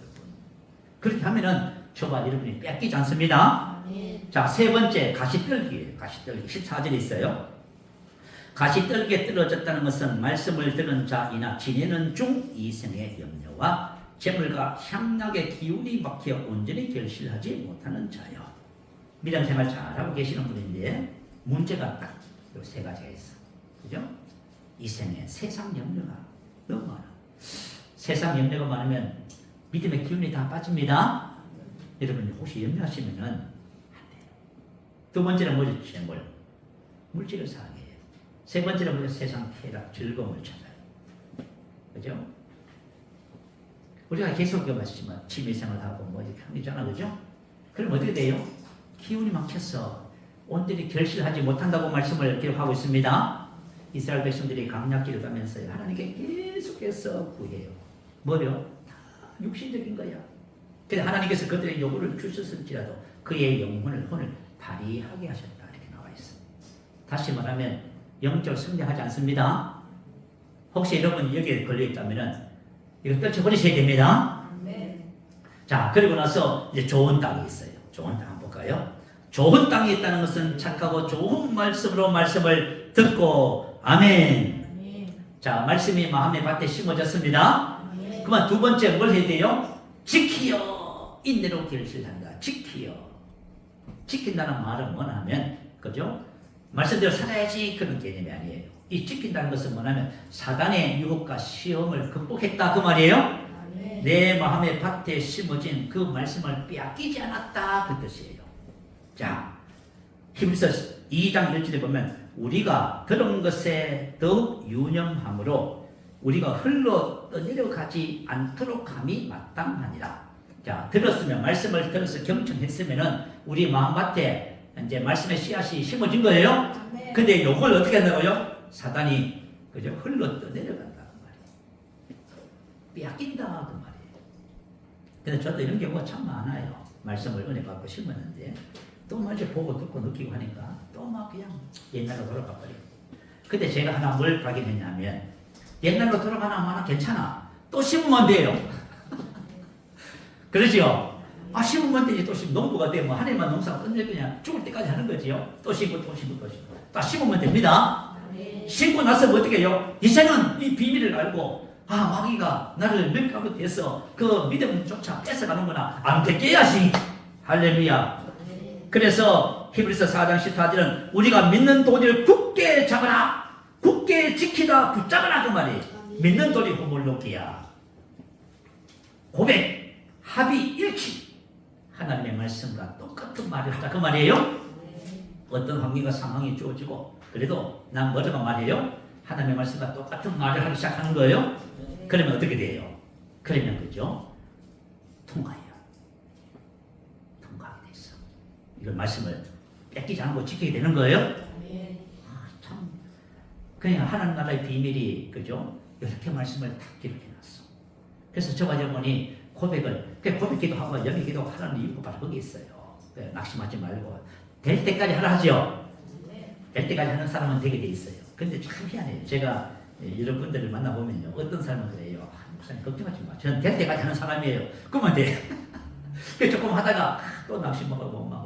그렇게 하면은 저와 여러분이 빼앗기지 않습니다. 자, 세 번째 가시떨기예요. 가시떨기 14절에 있어요. 가시떨기에 떨어졌다는 것은 말씀을 들은 자이나 지내는 중 이생의 염려와 재물과 향락의 기운이 막혀 온전히 결실하지 못하는 자요. 믿음 생활 잘하고 계시는 분인데 문제가 딱 이 세 가지가 있어. 그죠? 이생의 세상 염려가 너무 많아. 세상 염려가 많으면 믿음의 기운이 다 빠집니다. 여러분 혹시 염려하시면은 안 돼요. 두 번째는 뭐죠? 재물. 물질을 사랑해요. 세 번째는 뭐죠? 세상 쾌락, 즐거움을 찾아요. 그죠? 우리가 계속 말씀하지만 취미생활하고 뭐 이렇게 하잖아, 그죠? 그럼 어떻게 돼요? 기운이 막혀서 온전히 결실하지 못한다고 말씀을 기록하고 있습니다. 이스라엘 백성들이 강약기를 가면서 하나님께 계속해서 구해요. 뭐요? 다 육신적인 거야. 그래서 하나님께서 그들의 요구를 주셨을지라도 그의 영혼을 혼을 발휘하게 하셨다 이렇게 나와 있어. 다시 말하면 영적 성장하지 않습니다. 혹시 여러분 여기에 걸려 있다면은 이거 떨쳐버리셔야 됩니다. 자, 그리고 나서 이제 좋은 땅이 있어요. 좋은 땅 한번 볼까요? 좋은 땅이 있다는 것은 착하고 좋은 말씀으로 말씀을 듣고 아멘. 자, 말씀이 마음의 밭에 심어졌습니다. 그만 두 번째 뭘 해야 돼요? 지키어 인내로 결실한다. 지키어. 지킨다는 말은 뭐냐면 그죠? 말씀대로 살아야지 그런 개념이 아니에요. 이 지킨다는 것은 뭐냐면 사단의 유혹과 시험을 극복했다 그 말이에요. 내 마음의 밭에 심어진 그 말씀을 빼앗기지 않았다 그 뜻이에요. 자, 히브리서 2장 1절에 보면 우리가 들은 것에 더욱 유념함으로 우리가 흘러 떠내려가지 않도록 함이 마땅하니라. 자, 들었으면 말씀을 들어서 경청했으면은 우리 마음밭에 이제 말씀의 씨앗이 심어진 거예요. 근데 요걸 어떻게 한다고요? 사단이 그죠? 흘러 떠내려간다 그 말이에요. 빼앗긴다 그 말이에요. 근데 저도 이런 경우가 참 많아요. 말씀을 은혜 받고 심었는데 또 이제 보고 듣고 느끼고 하니까 또 막 그냥 옛날로 돌아가 버리고. 근데 제가 하나 뭘 발견했냐면 옛날로 돌아가나 마나 괜찮아. 또 심으면 돼요. 그러지요? 아, 심으면 되지. 또 심으면 농부가 돼. 뭐 한 해만 농사 끝낼 그냥 죽을 때까지 하는 거지요. 또 심고 또 심고 또 심고. 다 심으면 됩니다. 심고 나서 뭐 어떻게 해요? 이제는 이 비밀을 알고 아, 마귀가 나를 밀가루 떼서 그 믿음조차 뺏어가는구나. 안 뺏겨야지. 할렐루야. 그래서 히브리서 4장 14절은 우리가 믿는 도리를 굳게 잡아라. 굳게 지키다 붙잡아라 그 말이에요. 믿는 도리 호물로기야. 고백, 합의, 일치. 하나님의 말씀과 똑같은 말을 하다 그 말이에요. 어떤 환경과 상황이 주어지고 그래도 난 뭐라고 말해요? 하나님의 말씀과 똑같은 말을 하기 시작하는 거예요. 그러면 어떻게 돼요? 그러면 그죠? 통과해요. 통과하게 돼 있어. 이걸 말씀을 뺏기지 않고 지키게 되는 거예요. 아, 참 그냥 하나님 나라의 비밀이 그죠? 이렇게 말씀을 다 기록해놨어. 그래서 저와 여러분이 고백을 고백 기도하고 영의 기도 하라는 이유가 바로 거기 있어요. 낙심하지 말고 될 때까지 하라 하죠. 될 때까지 하는 사람은 되게 돼 있어요. 근데 참 희한해요. 제가 여러분들을 만나보면요. 어떤 사람은 그래요. 아, 목사님 걱정하지 마. 저는 될 때까지 하는 사람이에요. 그러면 돼. 조금 하다가 또 낙심하고 막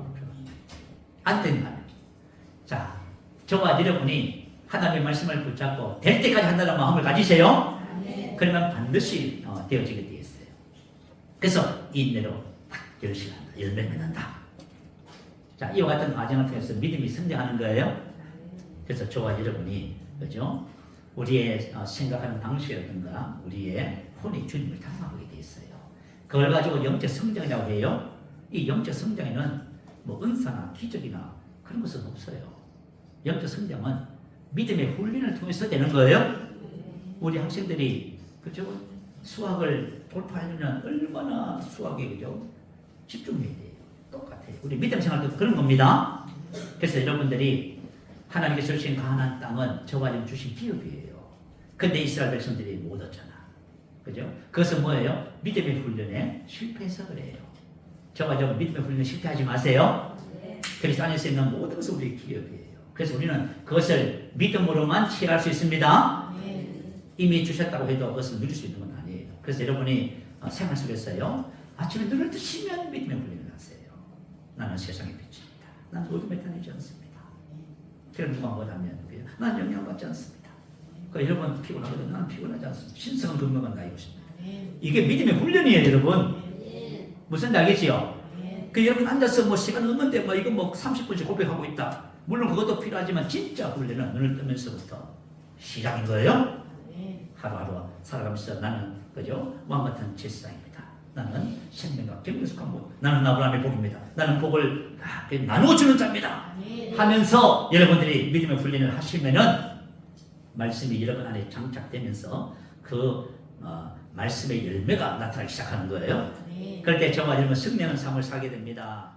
안 되는 거예요. 자, 저와 여러분이 하나님의 말씀을 붙잡고 될 때까지 한다는 마음을 가지세요. 그러면 반드시 되어지게 되어 있어요. 그래서 인내로 딱 결실한다. 열매 맺는다. 자, 이와 같은 과정을 통해서 믿음이 성장하는 거예요. 그래서 저와 여러분이 그죠? 우리의 생각하는 방식이라든가 우리의 혼이 주님을 닮아가게 돼 있어요. 그걸 가지고 영적 성장이라고 해요. 이 영적 성장에는 뭐 은사나 기적이나 그런 것은 없어요. 영적 성장은 믿음의 훈련을 통해서 되는 거예요. 우리 학생들이 그죠? 수학을 돌파하려면 얼마나 수학에 그죠? 집중해야 돼요. 똑같아요. 우리 믿음 생활도 그런 겁니다. 그래서 여러분들이 하나님께서 주신 가나안 땅은 저와 여러분 주신 기업이에요. 근데 이스라엘 백성들이 못 얻잖아. 그죠? 그것은 뭐예요? 믿음의 훈련에 실패해서 그래요. 저와 여러분 믿음의 훈련에 실패하지 마세요. 그리스도 안에서 있는 모든 것은 우리의 기업이에요. 그래서 우리는 그것을 믿음으로만 취할 수 있습니다. 이미 주셨다고 해도 그것을 누릴 수 있는 건 아니에요. 그래서 여러분이 생활 속에서요. 아침에 눈을 뜨시면 믿음의 훈련을 하세요. 나는 세상의 빛입니다. 나는 어둠에 다니지 않습니다. 그럼 누가 뭐라면 나는 영향받지 않습니다. 그 여러분 피곤하거든. 나는 피곤하지 않습니다. 신성은 건강한 나이고 싶습니다. 이게 믿음의 훈련이에요, 여러분. 무슨 알겠지요? 그 여러분 앉아서 뭐 시간 없는데 뭐 이거 뭐 30분씩 고백하고 있다. 물론 그것도 필요하지만 진짜 훈련은 눈을 뜨면서부터 시작인 거예요. 하루하루 살아가면서 나는 그죠? 왕 같은 제사장입니다. 나는 생명과 경륜에 속한 복. 나는 아브라함의 복입니다. 나는 복을 나누어 주는 자입니다. 하면서 여러분들이 믿음의 훈련을 하시면은 말씀이 여러분 안에 장착되면서 그 말씀의 열매가 나타나기 시작하는 거예요. 그럴 때 저와 여러분 승리하는 삶을 살게 됩니다.